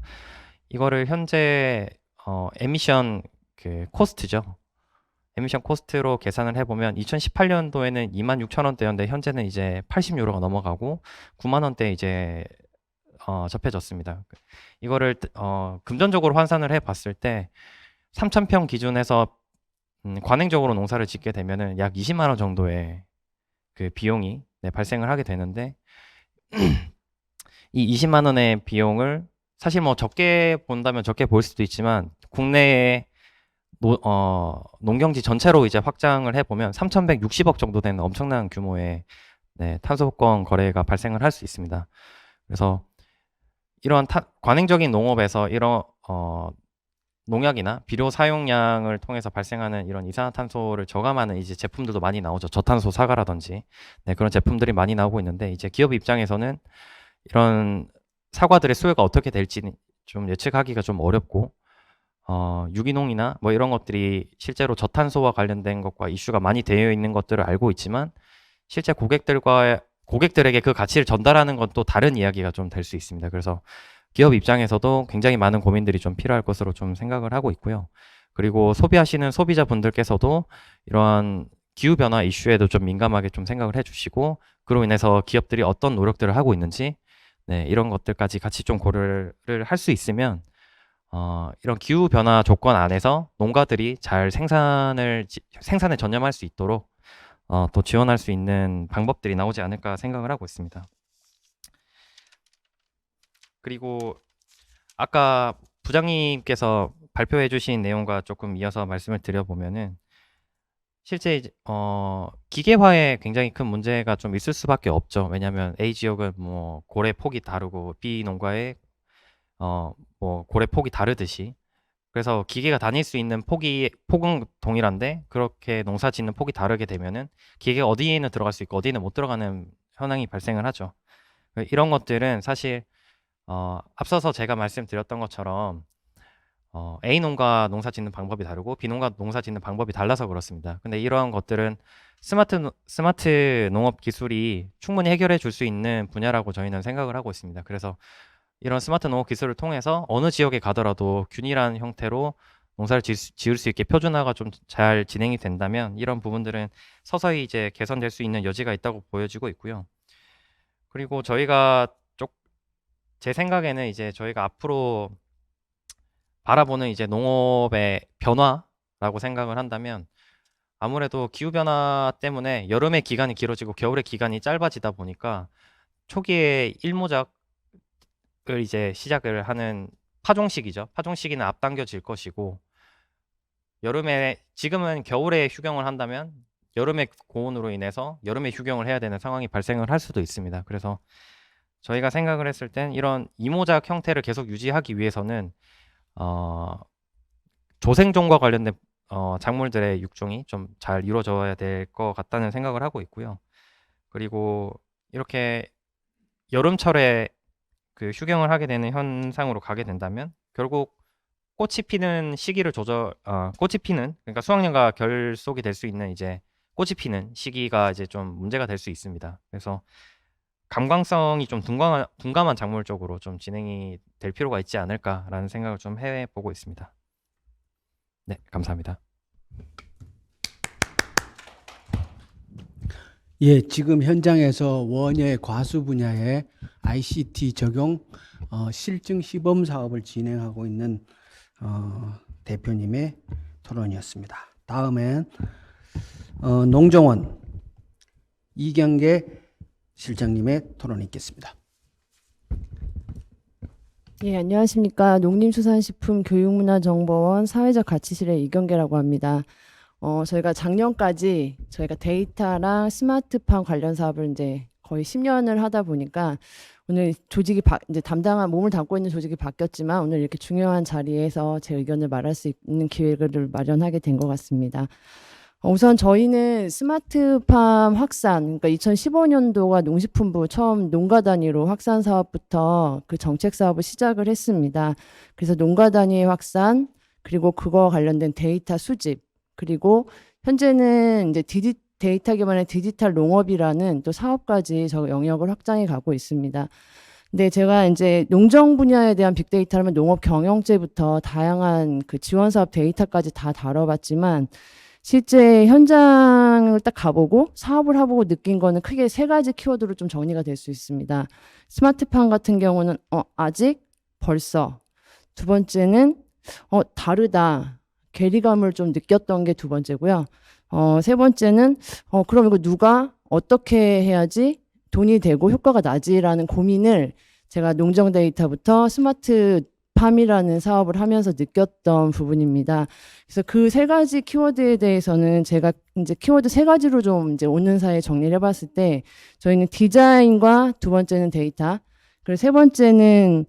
이거를 현재 에미션 코스트죠. 에미션 코스트로 계산을 해보면 2018년도에는 26,000원대였는데 현재는 이제 80유로가 넘어가고 9만 원대 이제 접해졌습니다. 이거를 금전적으로 환산을 해봤을 때 3,000평 기준에서 관행적으로 농사를 짓게 되면은 약 20만 원 정도의 그 비용이 발생을 하게 되는데 이 20만 원의 비용을 사실 뭐 적게 본다면 적게 보일 수도 있지만 국내에 농경지 전체로 이제 확장을 해보면 3,160억 정도 되는 엄청난 규모의 네, 탄소권 거래가 발생을 할 수 있습니다. 그래서 이런 관행적인 농업에서 이런 농약이나 비료 사용량을 통해서 발생하는 이런 이산화탄소를 저감하는 이제 제품들도 많이 나오죠. 저탄소 사과라든지 네, 그런 제품들이 많이 나오고 있는데 이제 기업 입장에서는 이런 사과들의 수요가 어떻게 될지 좀 예측하기가 좀 어렵고 유기농이나 뭐 이런 것들이 실제로 저탄소와 관련된 것과 이슈가 많이 되어 있는 것들을 알고 있지만 실제 고객들에게 그 가치를 전달하는 건 또 다른 이야기가 좀 될 수 있습니다. 그래서 기업 입장에서도 굉장히 많은 고민들이 좀 필요할 것으로 좀 생각을 하고 있고요. 그리고 소비하시는 소비자분들께서도 이러한 기후변화 이슈에도 좀 민감하게 좀 생각을 해주시고 그로 인해서 기업들이 어떤 노력들을 하고 있는지 네, 이런 것들까지 같이 좀 고려를 할 수 있으면 이런 기후변화 조건 안에서 농가들이 잘 생산에 전념할 수 있도록 또 지원할 수 있는 방법들이 나오지 않을까 생각을 하고 있습니다. 그리고 아까 부장님께서 발표해 주신 내용과 조금 이어서 말씀을 드려보면은 실제 기계화에 굉장히 큰 문제가 좀 있을 수밖에 없죠. 왜냐하면 A 지역은 뭐 고래 폭이 다르고 B 농가의 뭐 고래 폭이 다르듯이 그래서 기계가 다닐 수 있는 폭은 동일한데 그렇게 농사 짓는 폭이 다르게 되면은 기계가 어디에는 들어갈 수 있고 어디에는 못 들어가는 현황이 발생을 하죠. 이런 것들은 사실 앞서서 제가 말씀드렸던 것처럼 A 농가 농사 짓는 방법이 다르고 B 농가 농사 짓는 방법이 달라서 그렇습니다. 근데 이러한 것들은 스마트 농업 기술이 충분히 해결해 줄 수 있는 분야라고 저희는 생각을 하고 있습니다. 그래서 이런 스마트 농업 기술을 통해서 어느 지역에 가더라도 균일한 형태로 농사를 지을 수 있게 표준화가 좀 잘 진행이 된다면 이런 부분들은 서서히 이제 개선될 수 있는 여지가 있다고 보여지고 있고요. 그리고 제 생각에는 이제 저희가 앞으로 바라보는 이제 농업의 변화라고 생각을 한다면 아무래도 기후변화 때문에 여름의 기간이 길어지고 겨울의 기간이 짧아지다 보니까 초기에 일모작을 이제 시작을 하는 파종시기죠. 파종시기는 앞당겨질 것이고 지금은 겨울에 휴경을 한다면 여름의 고온으로 인해서 여름에 휴경을 해야 되는 상황이 발생을 할 수도 있습니다. 그래서 저희가 생각을 했을 땐 이런 이모작 형태를 계속 유지하기 위해서는 조생종과 관련된 작물들의 육종이 좀 잘 이루어져야 될 것 같다는 생각을 하고 있고요. 그리고 이렇게 여름철에 그 휴경을 하게 되는 현상으로 가게 된다면 결국 꽃이 피는 시기를 꽃이 피는 그러니까 수확량과 결속이 될 수 있는 이제 꽃이 피는 시기가 이제 좀 문제가 될 수 있습니다. 그래서 감광성이 좀 둔감한 작물 쪽으로 좀 진행이 될 필요가 있지 않을까라는 생각을 좀 해보고 있습니다. 네, 감사합니다. 예, 지금 현장에서 원예 과수 분야의 ICT 적용 실증 시범 사업을 진행하고 있는 대표님의 토론이었습니다. 다음엔 농정원 이경계 실장님의 토론이 있겠습니다. 예, 안녕하십니까. 농림수산식품교육문화정보원 사회적 가치실의 이경계라고 합니다. 저희가 작년까지 저희가 데이터랑 스마트팜 관련 사업을 이제 거의 10년을 하다 보니까 오늘 조직이 이제 몸을 담고 있는 조직이 바뀌었지만 오늘 이렇게 중요한 자리에서 제 의견을 말할 수 있는 기회를 마련하게 된 것 같습니다. 우선 저희는 스마트팜 확산, 그러니까 2015년도가 농식품부 처음 농가 단위로 확산 사업부터 그 정책 사업을 시작을 했습니다. 그래서 농가 단위의 확산, 그리고 그거와 관련된 데이터 수집, 그리고 현재는 이제 데이터 기반의 디지털 농업이라는 또 사업까지 저 영역을 확장해 가고 있습니다. 근데 제가 이제 농정 분야에 대한 빅데이터라면 농업 경영제부터 다양한 그 지원 사업 데이터까지 다 다뤄봤지만 실제 현장을 딱 가보고 사업을 해보고 느낀 거는 크게 세 가지 키워드로 좀 정리가 될 수 있습니다. 스마트팜 같은 경우는 아직, 벌써. 두 번째는 다르다. 괴리감을 좀 느꼈던 게 두 번째고요. 세 번째는 그럼 이거 누가 어떻게 해야지 돈이 되고 효과가 나지라는 고민을 제가 농정 데이터부터 스마트 팜이라는 사업을 하면서 느꼈던 부분입니다. 그래서 그 세 가지 키워드에 대해서는 제가 이제 키워드 세 가지로 좀 이제 오는 사이에 정리를 해봤을 때 저희는 디자인과 두 번째는 데이터, 그리고 세 번째는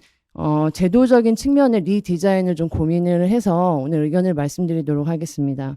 제도적인 측면의 리디자인을 좀 고민을 해서 오늘 의견을 말씀드리도록 하겠습니다.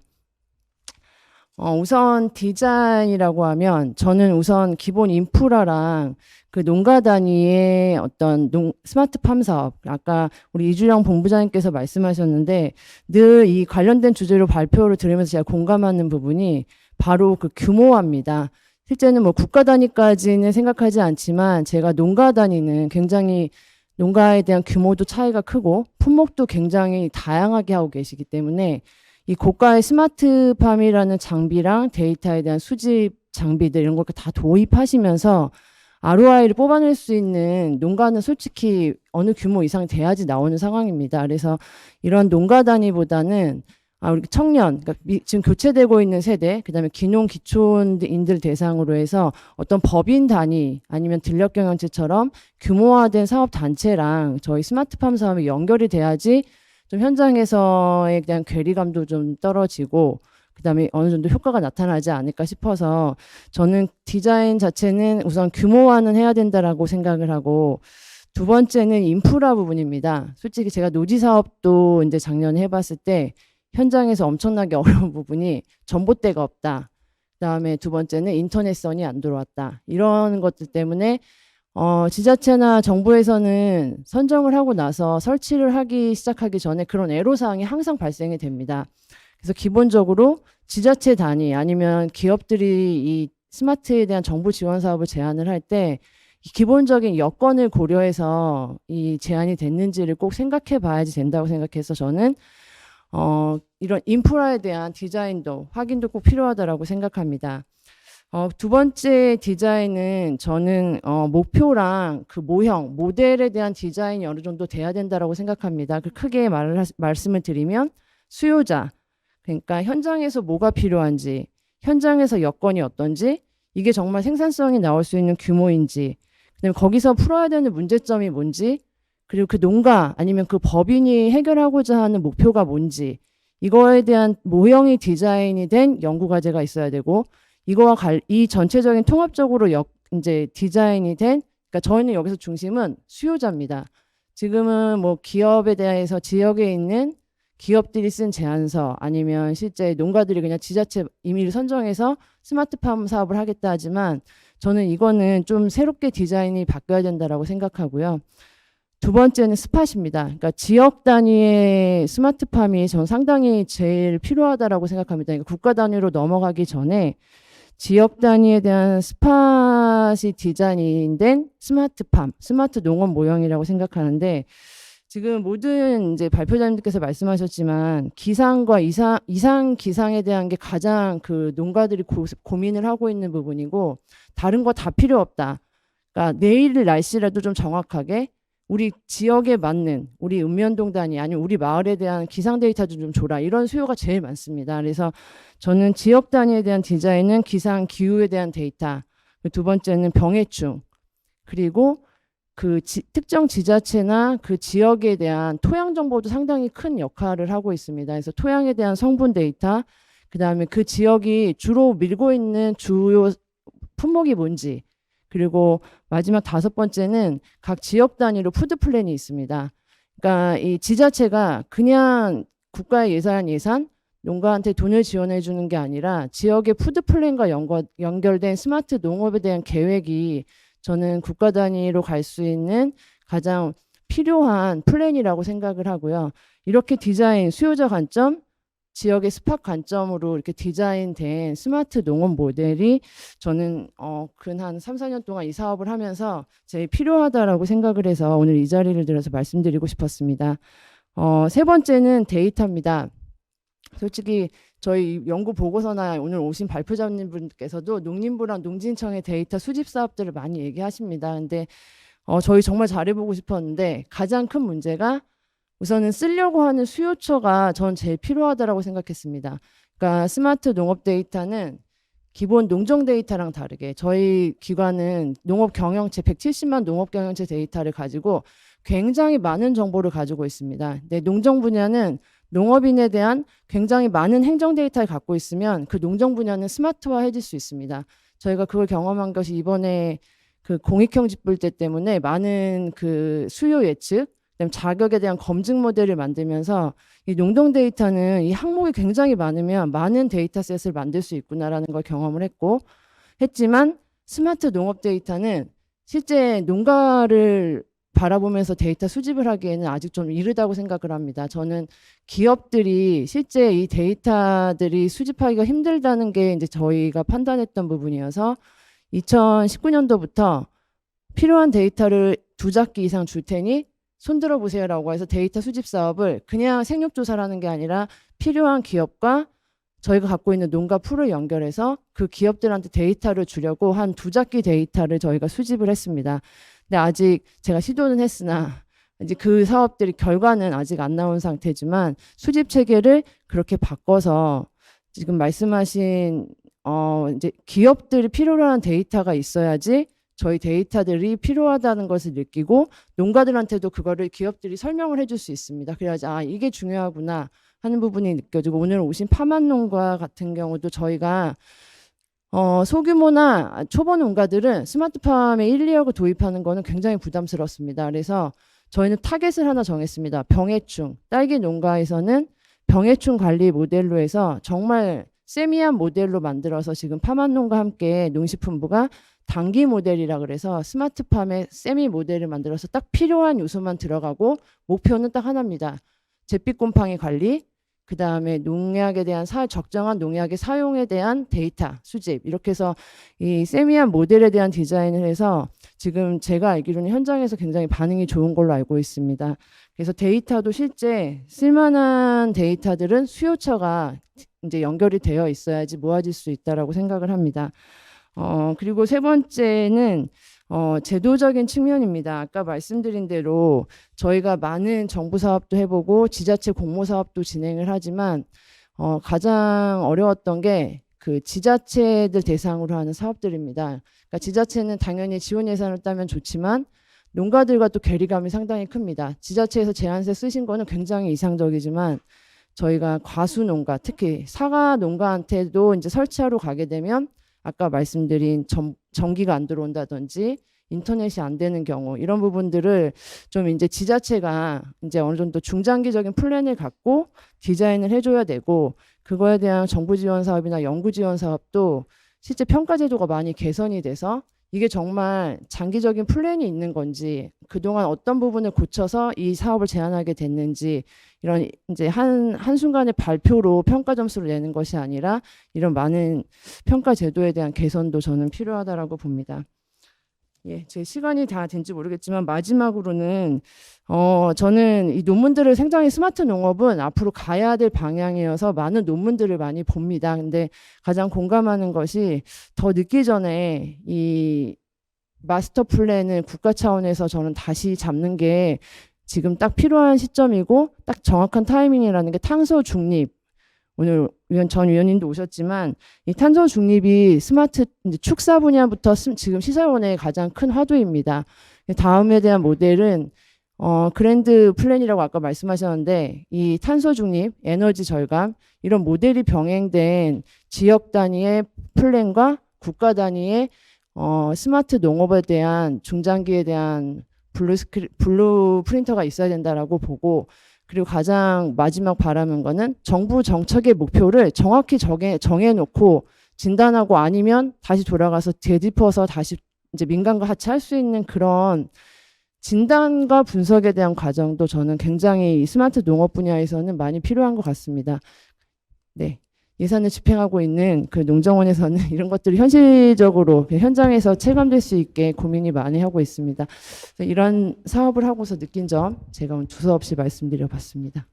우선 디자인이라고 하면 저는 우선 기본 인프라랑 그 농가 단위의 어떤 스마트팜 사업, 아까 우리 이주영 본부장님께서 말씀하셨는데 늘 이 관련된 주제로 발표를 들으면서 제가 공감하는 부분이 바로 그 규모화입니다. 실제는 뭐 국가 단위까지는 생각하지 않지만 제가 농가 단위는 굉장히 농가에 대한 규모도 차이가 크고 품목도 굉장히 다양하게 하고 계시기 때문에 이 고가의 스마트팜이라는 장비랑 데이터에 대한 수집 장비들 이런 걸 다 도입하시면서 ROI를 뽑아낼 수 있는 농가는 솔직히 어느 규모 이상 돼야지 나오는 상황입니다. 그래서 이런 농가 단위보다는 우리 청년, 그러니까 지금 교체되고 있는 세대, 그다음에 기농 기촌인들 대상으로 해서 어떤 법인 단위 아니면 들녘경영체처럼 규모화된 사업 단체랑 저희 스마트팜 사업이 연결이 돼야지 좀 현장에서에 대한 괴리감도 좀 떨어지고 그다음에 어느 정도 효과가 나타나지 않을까 싶어서 저는 디자인 자체는 우선 규모화는 해야 된다라고 생각을 하고 두 번째는 인프라 부분입니다. 솔직히 제가 노지 사업도 이제 작년에 해봤을 때 현장에서 엄청나게 어려운 부분이 전봇대가 없다. 그다음에 두 번째는 인터넷선이 안 들어왔다. 이런 것들 때문에 지자체나 정부에서는 선정을 하고 나서 설치를 하기 시작하기 전에 그런 애로사항이 항상 발생이 됩니다. 그래서 기본적으로 지자체 단위 아니면 기업들이 이 스마트에 대한 정부 지원 사업을 제안을 할 때 기본적인 여건을 고려해서 이 제안이 됐는지를 꼭 생각해 봐야지 된다고 생각해서 저는 이런 인프라에 대한 디자인도 확인도 꼭 필요하다라고 생각합니다. 두 번째 디자인은 저는 목표랑 그 모형, 모델에 대한 디자인이 어느 정도 돼야 된다라고 생각합니다. 그 크게 말씀을 드리면 수요자, 그러니까 현장에서 뭐가 필요한지, 현장에서 여건이 어떤지, 이게 정말 생산성이 나올 수 있는 규모인지, 그다음에 거기서 풀어야 되는 문제점이 뭔지, 그리고 그 농가 아니면 그 법인이 해결하고자 하는 목표가 뭔지, 이거에 대한 모형이 디자인이 된 연구과제가 있어야 되고, 이거와 이 전체적인 통합적으로 이제 디자인이 된, 그러니까 저희는 여기서 중심은 수요자입니다. 지금은 뭐 기업에 대해서 지역에 있는 기업들이 쓴 제안서 아니면 실제 농가들이 그냥 지자체 임의를 선정해서 스마트팜 사업을 하겠다 하지만 저는 이거는 좀 새롭게 디자인이 바뀌어야 된다라고 생각하고요. 두 번째는 스팟입니다. 그러니까 지역 단위의 스마트팜이 전 상당히 제일 필요하다라고 생각합니다. 그러니까 국가 단위로 넘어가기 전에 지역 단위에 대한 스팟이 디자인된 스마트팜, 스마트 농업 모형이라고 생각하는데 지금 모든 이제 발표자님들께서 말씀하셨지만 기상과 이상 기상에 대한 게 가장 그 농가들이 고민을 하고 있는 부분이고 다른 거 다 필요 없다. 그러니까 내일 날씨라도 좀 정확하게 우리 지역에 맞는 우리 읍면동 단위 아니면 우리 마을에 대한 기상 데이터도 좀 줘라. 이런 수요가 제일 많습니다. 그래서 저는 지역 단위에 대한 디자인은 기상 기후에 대한 데이터, 두 번째는 병해충, 그리고 그 특정 지자체나 그 지역에 대한 토양 정보도 상당히 큰 역할을 하고 있습니다. 그래서 토양에 대한 성분 데이터, 그다음에 그 지역이 주로 밀고 있는 주요 품목이 뭔지, 그리고 마지막 다섯 번째는 각 지역 단위로 푸드 플랜이 있습니다. 그러니까 이 지자체가 그냥 국가의 예산, 농가한테 돈을 지원해 주는 게 아니라 지역의 푸드 플랜과 연결된 스마트 농업에 대한 계획이 저는 국가 단위로 갈 수 있는 가장 필요한 플랜이라고 생각을 하고요. 이렇게 디자인, 수요자 관점, 지역의 스팟 관점으로 이렇게 디자인된 스마트 농업 모델이 저는 근 한 3, 4년 동안 이 사업을 하면서 제일 필요하다라고 생각을 해서 오늘 이 자리를 들어서 말씀드리고 싶었습니다. 세 번째는 데이터입니다. 솔직히 저희 연구 보고서나 오늘 오신 발표자님분께서도 농림부랑 농진청의 데이터 수집 사업들을 많이 얘기하십니다. 근데 저희 정말 잘해보고 싶었는데 가장 큰 문제가 우선은 쓰려고 하는 수요처가 전 제일 필요하다라고 생각했습니다. 그러니까 스마트 농업 데이터는 기본 농정 데이터랑 다르게 저희 기관은 농업 경영체 170만 농업 경영체 데이터를 가지고 굉장히 많은 정보를 가지고 있습니다. 근데 농정 분야는 농업인에 대한 굉장히 많은 행정 데이터를 갖고 있으면 그 농정 분야는 스마트화해질 수 있습니다. 저희가 그걸 경험한 것이 이번에 그 공익형 직불제 때문에 많은 그 수요 예측, 그다음에 자격에 대한 검증 모델을 만들면서 이 농동 데이터는 이 항목이 굉장히 많으면 많은 데이터셋을 만들 수 있구나라는 걸 경험을 했지만 스마트 농업 데이터는 실제 농가를 바라보면서 데이터 수집을 하기에는 아직 좀 이르다고 생각을 합니다. 저는 기업들이 실제 이 데이터들이 수집하기가 힘들다는 게 이제 저희가 판단했던 부분이어서 2019년도부터 필요한 데이터를 2작기 이상 줄 테니 손들어 보세요라고 해서 데이터 수집 사업을 그냥 생육조사라는 게 아니라 필요한 기업과 저희가 갖고 있는 농가 풀을 연결해서 그 기업들한테 데이터를 주려고 한 2작기 데이터를 저희가 수집을 했습니다. 근데 아직 제가 시도는 했으나 이제 그 사업들이 결과는 아직 안 나온 상태지만 수집 체계를 그렇게 바꿔서 지금 말씀하신 이제 기업들이 필요로 하는 데이터가 있어야지 저희 데이터들이 필요하다는 것을 느끼고 농가들한테도 그거를 기업들이 설명을 해줄 수 있습니다. 그래야지 이게 중요하구나 하는 부분이 느껴지고 오늘 오신 파만 농가 같은 경우도 저희가 소규모나 초보 농가들은 스마트팜에 1, 2억을 도입하는 거는 굉장히 부담스럽습니다. 그래서 저희는 타겟을 하나 정했습니다. 병해충. 딸기 농가에서는 병해충 관리 모델로 해서 정말 세미한 모델로 만들어서 지금 파만농과 함께 농식품부가 단기 모델이라 그래서 스마트팜의 세미 모델을 만들어서 딱 필요한 요소만 들어가고 목표는 딱 하나입니다. 잿빛 곰팡이 관리, 그 다음에 농약에 대한 적정한 농약의 사용에 대한 데이터 수집 이렇게 해서 이 세미한 모델에 대한 디자인을 해서 지금 제가 알기로는 현장에서 굉장히 반응이 좋은 걸로 알고 있습니다. 그래서 데이터도 실제 쓸만한 데이터들은 수요처가 이제 연결이 되어 있어야지 모아질 수 있다라고 생각을 합니다. 그리고 세 번째는 제도적인 측면입니다. 아까 말씀드린 대로 저희가 많은 정부 사업도 해보고 지자체 공모 사업도 진행을 하지만 가장 어려웠던 게 그 지자체들 대상으로 하는 사업들입니다. 그러니까 지자체는 당연히 지원 예산을 따면 좋지만 농가들과 또 괴리감이 상당히 큽니다. 지자체에서 제한세 쓰신 거는 굉장히 이상적이지만 저희가 과수 농가, 특히 사과 농가한테도 이제 설치하러 가게 되면 아까 말씀드린 전기가 안 들어온다든지 인터넷이 안 되는 경우 이런 부분들을 좀 이제 지자체가 이제 어느 정도 중장기적인 플랜을 갖고 디자인을 해줘야 되고 그거에 대한 정부 지원 사업이나 연구 지원 사업도 실제 평가 제도가 많이 개선이 돼서 이게 정말 장기적인 플랜이 있는 건지 그동안 어떤 부분을 고쳐서 이 사업을 제안하게 됐는지 이런 이제 한순간의 발표로 평가 점수를 내는 것이 아니라 이런 많은 평가 제도에 대한 개선도 저는 필요하다라고 봅니다. 예, 제 시간이 다 된지 모르겠지만 마지막으로는 저는 이 논문들을 굉장히 스마트 농업은 앞으로 가야 될 방향이어서 많은 논문들을 많이 봅니다. 근데 가장 공감하는 것이 더 늦기 전에 이 마스터 플랜을 국가 차원에서 저는 다시 잡는 게 지금 딱 필요한 시점이고 딱 정확한 타이밍이라는 게 탄소 중립. 오늘 전 위원님도 오셨지만 이 탄소 중립이 스마트 이제 축사 분야부터 지금 시설원의 가장 큰 화두입니다. 다음에 대한 모델은 그랜드 플랜이라고 아까 말씀하셨는데 이 탄소 중립, 에너지 절감 이런 모델이 병행된 지역 단위의 플랜과 국가 단위의 스마트 농업에 대한 중장기에 대한 블루 프린터가 있어야 된다라고 보고 그리고 가장 마지막 바라는 거는 정부 정책의 목표를 정확히 정해놓고 진단하고 아니면 다시 돌아가서 되짚어서 다시 이제 민간과 같이 할 수 있는 그런 진단과 분석에 대한 과정도 저는 굉장히 스마트 농업 분야에서는 많이 필요한 것 같습니다. 네. 예산을 집행하고 있는 그 농정원에서는 이런 것들이 현실적으로 현장에서 체감될 수 있게 고민이 많이 하고 있습니다. 이런 사업을 하고서 느낀 점 제가 오늘 두서없이 말씀드려봤습니다.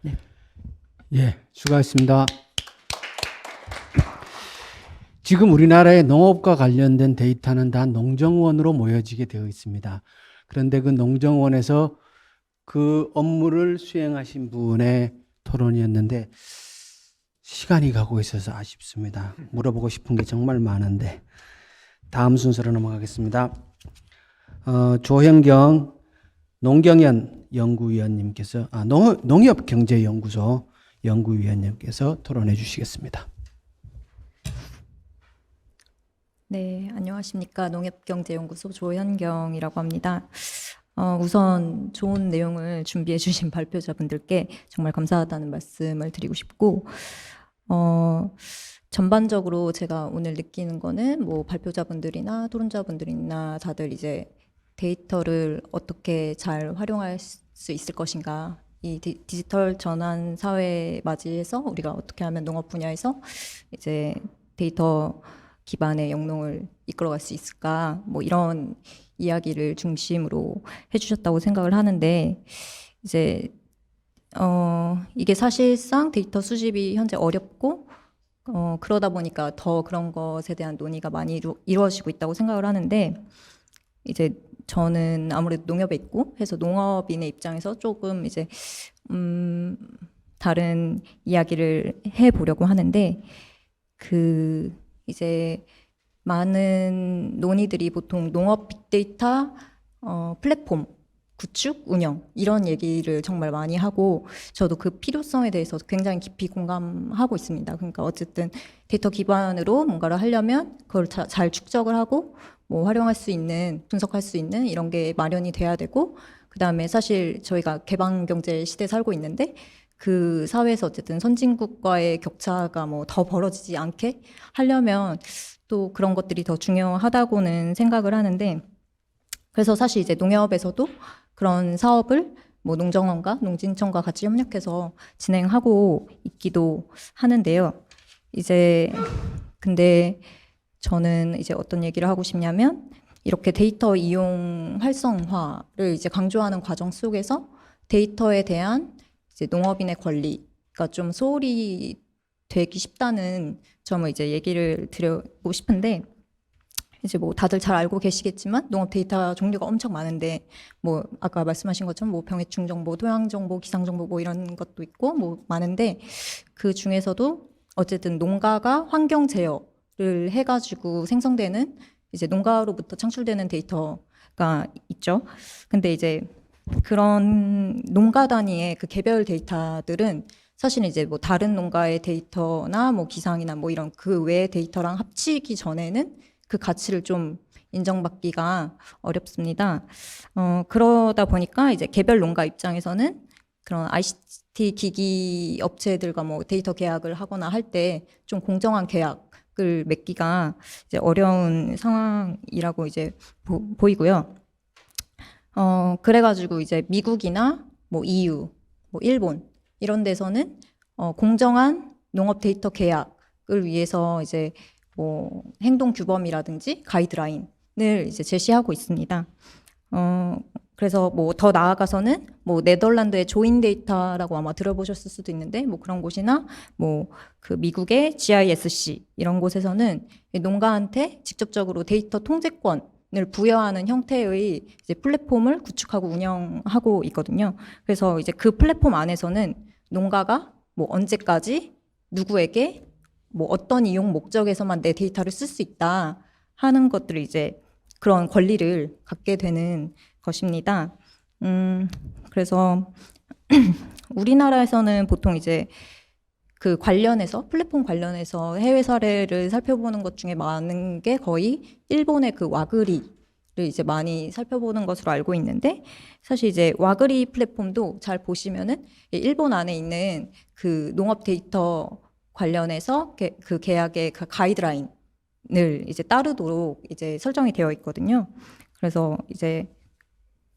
네. 예, 수고하셨습니다. 지금 우리나라의 농업과 관련된 데이터는 다 농정원으로 모여지게 되어 있습니다. 그런데 그 농정원에서 그 업무를 수행하신 분의 토론이었는데 시간이 가고 있어서 아쉽습니다. 물어보고 싶은 게 정말 많은데 다음 순서로 넘어가겠습니다. 조현경 농경연 연구위원님께서 농협경제연구소 연구위원님께서 토론해 주시겠습니다. 네, 안녕하십니까. 농협경제연구소 조현경이라고 합니다. 우선 좋은 내용을 준비해 주신 발표자분들께 정말 감사하다는 말씀을 드리고 싶고, 전반적으로 제가 오늘 느끼는 거는 뭐 발표자분들이나 토론자분들이나 다들 이제 데이터를 어떻게 잘 활용할 수 있을 것인가, 이 디지털 전환 사회에 맞이해서 우리가 어떻게 하면 농업 분야에서 이제 데이터 기반의 영농을 이끌어갈 수 있을까, 뭐 이런 이야기를 중심으로 해주셨다고 생각을 하는데, 이제 이게 사실상 데이터 수집이 현재 어렵고 그러다 보니까 더 그런 것에 대한 논의가 많이 이루어지고 있다고 생각을 하는데, 이제 저는 아무래도 농협에 있고 해서 농업인의 입장에서 조금 이제 다른 이야기를 해보려고 하는데, 그 이제 많은 논의들이 보통 농업 빅데이터 플랫폼 구축, 운영 이런 얘기를 정말 많이 하고, 저도 그 필요성에 대해서 굉장히 깊이 공감하고 있습니다. 그러니까 어쨌든 데이터 기반으로 뭔가를 하려면 그걸 잘 축적을 하고 뭐 활용할 수 있는, 분석할 수 있는 이런 게 마련이 돼야 되고, 그다음에 사실 저희가 개방 경제 시대에 살고 있는데 그 사회에서 어쨌든 선진국과의 격차가 뭐 더 벌어지지 않게 하려면 또 그런 것들이 더 중요하다고는 생각을 하는데, 그래서 사실 이제 농협에서도 그런 사업을 뭐 농정원과 농진청과 같이 협력해서 진행하고 있기도 하는데요. 이제 근데 저는 이제 어떤 얘기를 하고 싶냐면, 이렇게 데이터 이용 활성화를 이제 강조하는 과정 속에서 데이터에 대한 이제 농업인의 권리가 좀 소홀히 되기 쉽다는 점을 이제 얘기를 드리고 싶은데, 이제 뭐 다들 잘 알고 계시겠지만 농업 데이터 종류가 엄청 많은데, 뭐 아까 말씀하신 것처럼 뭐 병해충 정보, 토양 정보, 기상 정보 뭐 이런 것도 있고 뭐 많은데, 그 중에서도 어쨌든 농가가 환경 제어를 해가지고 생성되는 이제 농가로부터 창출되는 데이터가 있죠. 근데 이제 그런 농가 단위의 그 개별 데이터들은 사실은 이제 뭐 다른 농가의 데이터나 뭐 기상이나 뭐 이런 그 외의 데이터랑 합치기 전에는 그 가치를 좀 인정받기가 어렵습니다. 그러다 보니까 이제 개별 농가 입장에서는 그런 ICT 기기 업체들과 뭐 데이터 계약을 하거나 할 때 좀 공정한 계약을 맺기가 이제 어려운 상황이라고 이제 보이고요. 그래가지고 이제 미국이나 뭐 EU, 뭐 일본 이런 데서는 공정한 농업 데이터 계약을 위해서 이제 뭐 행동 규범이라든지 가이드라인을 이제 제시하고 있습니다. 그래서 뭐 더 나아가서는 뭐 네덜란드의 조인 데이터라고 아마 들어보셨을 수도 있는데, 뭐 그런 곳이나 뭐 그 미국의 GISC 이런 곳에서는 농가한테 직접적으로 데이터 통제권을 부여하는 형태의 이제 플랫폼을 구축하고 운영하고 있거든요. 그래서 이제 그 플랫폼 안에서는 농가가 뭐 언제까지 누구에게 뭐 어떤 이용 목적에서만 내 데이터를 쓸 수 있다 하는 것들을 이제 그런 권리를 갖게 되는 것입니다. 그래서 우리나라에서는 보통 이제 그 관련해서 플랫폼 관련해서 해외 사례를 살펴보는 것 중에 많은 게 거의 일본의 그 와그리를 이제 많이 살펴보는 것으로 알고 있는데, 사실 이제 와그리 플랫폼도 잘 보시면은 일본 안에 있는 그 농업 데이터 관련해서 그 계약의 그 가이드라인을 이제 따르도록 이제 설정이 되어 있거든요. 그래서 이제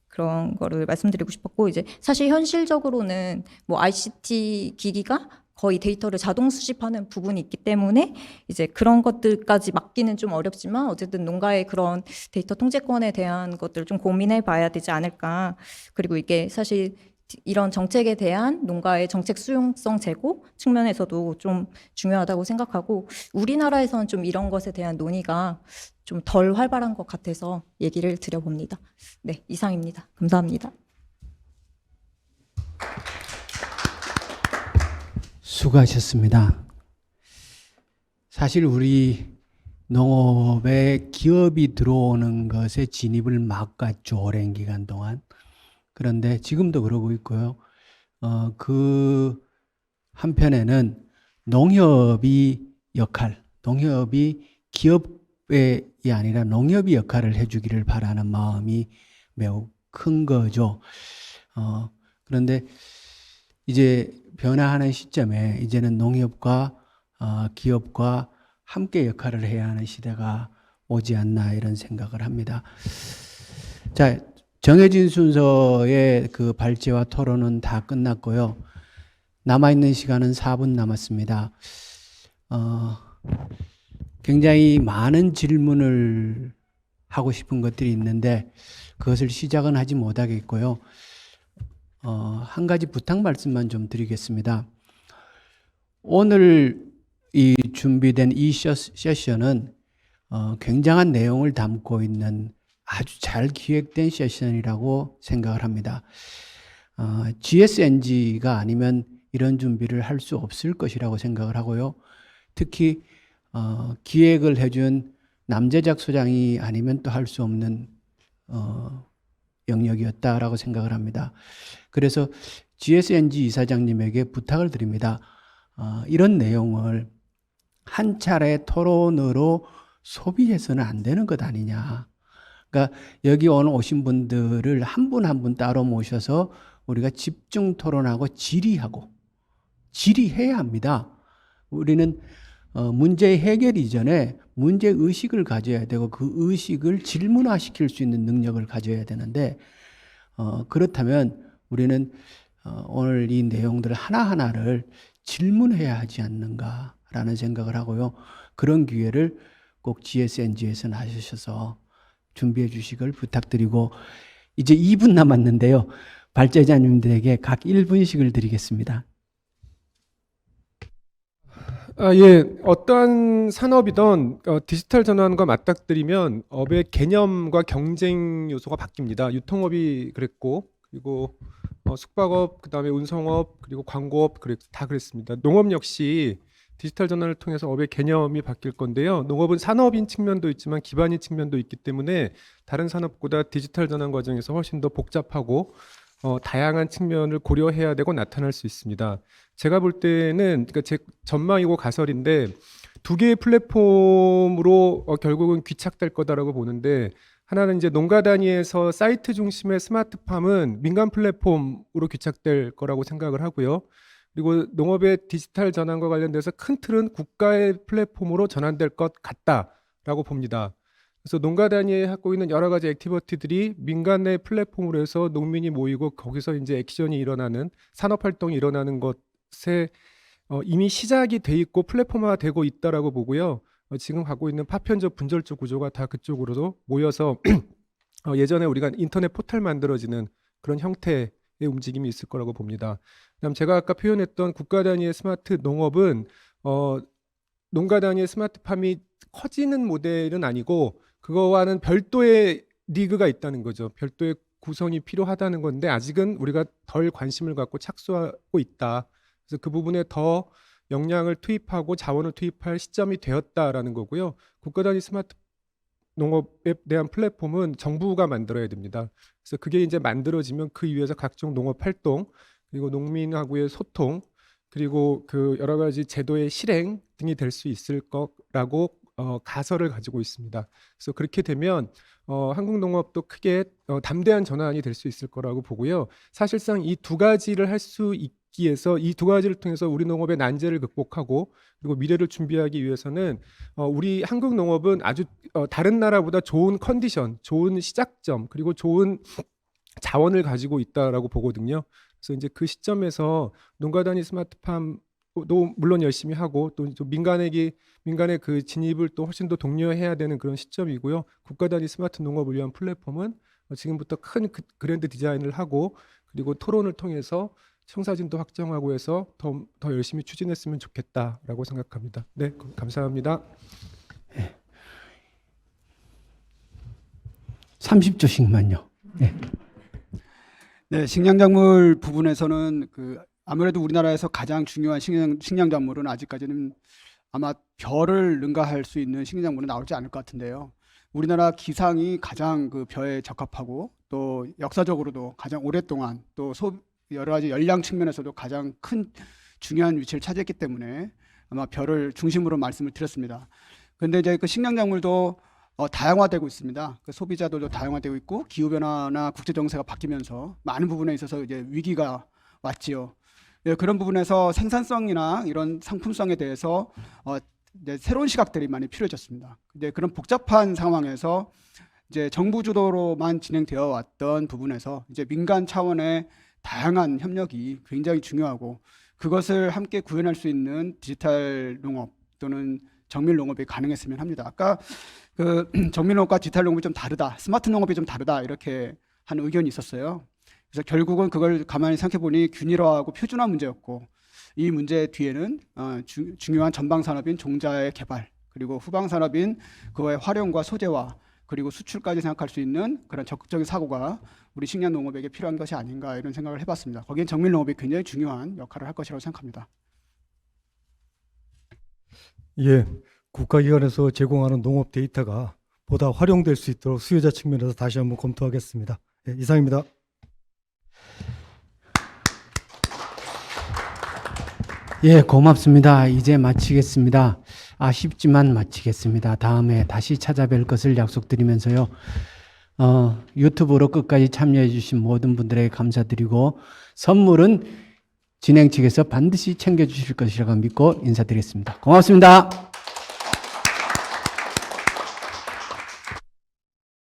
그런 거를 말씀드리고 싶었고, 이제 사실 현실적으로는 뭐 ICT 기기가 거의 데이터를 자동 수집하는 부분이 있기 때문에 이제 그런 것들까지 막기는 좀 어렵지만, 어쨌든 농가의 그런 데이터 통제권에 대한 것들을 좀 고민해 봐야 되지 않을까. 그리고 이게 사실 이런 정책에 대한 농가의 정책 수용성 제고 측면에서도 좀 중요하다고 생각하고, 우리나라에서는 좀 이런 것에 대한 논의가 좀 덜 활발한 것 같아서 얘기를 드려봅니다. 네, 이상입니다. 감사합니다. 수고하셨습니다. 사실 우리 농업에 기업이 들어오는 것에 진입을 막았죠. 오랜 기간 동안. 그런데 지금도 그러고 있고요. 그 한편에는 농협이 기업이 아니라 농협이 역할을 해주기를 바라는 마음이 매우 큰 거죠. 그런데 이제 변화하는 시점에 이제는 농협과 기업과 함께 역할을 해야 하는 시대가 오지 않나 이런 생각을 합니다. 자, 정해진 순서의 그 발제와 토론은 다 끝났고요. 남아있는 시간은 4분 남았습니다. 굉장히 많은 질문을 하고 싶은 것들이 있는데 그것을 시작은 하지 못하겠고요. 한 가지 부탁 말씀만 좀 드리겠습니다. 오늘 이 준비된 이 세션은 굉장한 내용을 담고 있는 아주 잘 기획된 세션이라고 생각을 합니다. GSNG가 아니면 이런 준비를 할 수 없을 것이라고 생각을 하고요. 특히 기획을 해준 남재작 소장이 아니면 또 할 수 없는 영역이었다라고 생각을 합니다. 그래서 GSNG 이사장님에게 부탁을 드립니다. 이런 내용을 한 차례 토론으로 소비해서는 안 되는 것 아니냐. 그러니까 여기 오늘 오신 분들을 한 분 한 분 따로 모셔서 우리가 집중 토론하고 질의해야 합니다. 우리는 문제 해결 이전에 문제 의식을 가져야 되고 그 의식을 질문화시킬 수 있는 능력을 가져야 되는데 그렇다면 우리는 오늘 이 내용들 하나하나를 질문해야 하지 않는가라는 생각을 하고요. 그런 기회를 꼭 GSNG에서 하셔서 준비해 주시길 부탁드리고 이제 2분 남았는데요. 발제자님들에게 각 1분씩을 드리겠습니다. 예, 어떠한 산업이든 디지털 전환과 맞닥뜨리면 업의 개념과 경쟁 요소가 바뀝니다. 유통업이 그랬고, 그리고 숙박업, 그다음에 운송업, 그리고 광고업 다 그랬습니다. 농업 역시 디지털 전환을 통해서 업의 개념이 바뀔 건데요. 농업은 산업인 측면도 있지만 기반인 측면도 있기 때문에 다른 산업보다 디지털 전환 과정에서 훨씬 더 복잡하고 다양한 측면을 고려해야 되고 나타날 수 있습니다. 제가 볼 때는 그러니까 제 전망이고 가설인데 두 개의 플랫폼으로 결국은 귀착될 거다라고 보는데 하나는 이제 농가 단위에서 사이트 중심의 스마트팜은 민간 플랫폼으로 귀착될 거라고 생각을 하고요. 그리고 농업의 디지털 전환과 관련돼서 큰 틀은 국가의 플랫폼으로 전환될 것 같다라고 봅니다. 그래서 농가 단위에 하고 있는 여러 가지 액티비티들이 민간의 플랫폼으로 해서 농민이 모이고 거기서 이제 액션이 일어나는 산업 활동이 일어나는 것에 이미 시작이 돼 있고 플랫폼화되고 있다라고 보고요. 지금 가고 있는 파편적 분절적 구조가 다 그쪽으로도 모여서 예전에 우리가 인터넷 포털 만들어지는 그런 형태의 움직임이 있을 거라고 봅니다. 그다음 제가 아까 표현했던 국가 단위의 스마트 농업은 농가 단위의 스마트팜이 커지는 모델은 아니고 그거와는 별도의 리그가 있다는 거죠. 별도의 구성이 필요하다는 건데 아직은 우리가 덜 관심을 갖고 착수하고 있다. 그래서 그 부분에 더 역량을 투입하고 자원을 투입할 시점이 되었다라는 거고요. 국가 단위 스마트 농업에 대한 플랫폼은 정부가 만들어야 됩니다. 그래서 그게 이제 만들어지면 그 위에서 각종 농업 활동 그리고 농민하고의 소통 그리고 그 여러 가지 제도의 실행 등이 될 수 있을 거라고 가설을 가지고 있습니다. 그래서 그렇게 되면 한국 농업도 크게 담대한 전환이 될 수 있을 거라고 보고요. 사실상 이 두 가지를 할 수 있기 위해서 이 두 가지를 통해서 우리 농업의 난제를 극복하고 그리고 미래를 준비하기 위해서는 우리 한국 농업은 아주 다른 나라보다 좋은 컨디션, 좋은 시작점 그리고 좋은 자원을 가지고 있다라고 보거든요. 그래서 이제 그 시점에서 농가 단위 스마트팜도 물론 열심히 하고 또 민간의 그 진입을 또 훨씬 더 독려해야 되는 그런 시점이고요. 국가 단위 스마트 농업을 위한 플랫폼은 지금부터 큰 그랜드 디자인을 하고 그리고 토론을 통해서 청사진도 확정하고 해서 더 열심히 추진했으면 좋겠다라고 생각합니다. 네, 감사합니다. 30초씩만요. 네. 네, 식량작물 부분에서는 아무래도 우리나라에서 가장 중요한 식량작물은 아직까지는 아마 별을 능가할 수 있는 식량작물은 나오지 않을 것 같은데요. 우리나라 기상이 가장 그 벼에 적합하고 또 역사적으로도 가장 오랫동안 또 여러 가지 열량 측면에서도 가장 큰 중요한 위치를 차지했기 때문에 아마 벼를 중심으로 말씀을 드렸습니다. 그런데 이제 그 식량작물도 다양화되고 있습니다. 그 소비자들도 다양화되고 있고 기후 변화나 국제 정세가 바뀌면서 많은 부분에 있어서 이제 위기가 왔지요. 예, 그런 부분에서 생산성이나 이런 상품성에 대해서 이제 새로운 시각들이 많이 필요해졌습니다. 근데 그런 복잡한 상황에서 이제 정부 주도로만 진행되어 왔던 부분에서 이제 민간 차원의 다양한 협력이 굉장히 중요하고 그것을 함께 구현할 수 있는 디지털 농업 또는 정밀 농업이 가능했으면 합니다. 아까 그 정밀 농업과 디지털 농업이 좀 다르다, 스마트 농업이 좀 다르다 이렇게 하는 의견이 있었어요. 그래서 결국은 그걸 가만히 생각해 보니 균일화하고 표준화 문제였고 이 문제 뒤에는 중요한 전방 산업인 종자의 개발 그리고 후방 산업인 그거의 활용과 소재화 그리고 수출까지 생각할 수 있는 그런 적극적인 사고가 우리 식량 농업에게 필요한 것이 아닌가 이런 생각을 해봤습니다. 거기엔 정밀 농업이 굉장히 중요한 역할을 할 것이라고 생각합니다. 예, 국가기관에서 제공하는 농업 데이터가 보다 활용될 수 있도록 수요자 측면에서 다시 한번 검토하겠습니다. 예, 이상입니다. 예, 고맙습니다. 이제 마치겠습니다. 아쉽지만 마치겠습니다. 다음에 다시 찾아뵐 것을 약속드리면서요. 유튜브로 끝까지 참여해 주신 모든 분들에게 감사드리고 선물은 진행 측에서 반드시 챙겨주실 것이라고 믿고 인사드리겠습니다. 고맙습니다.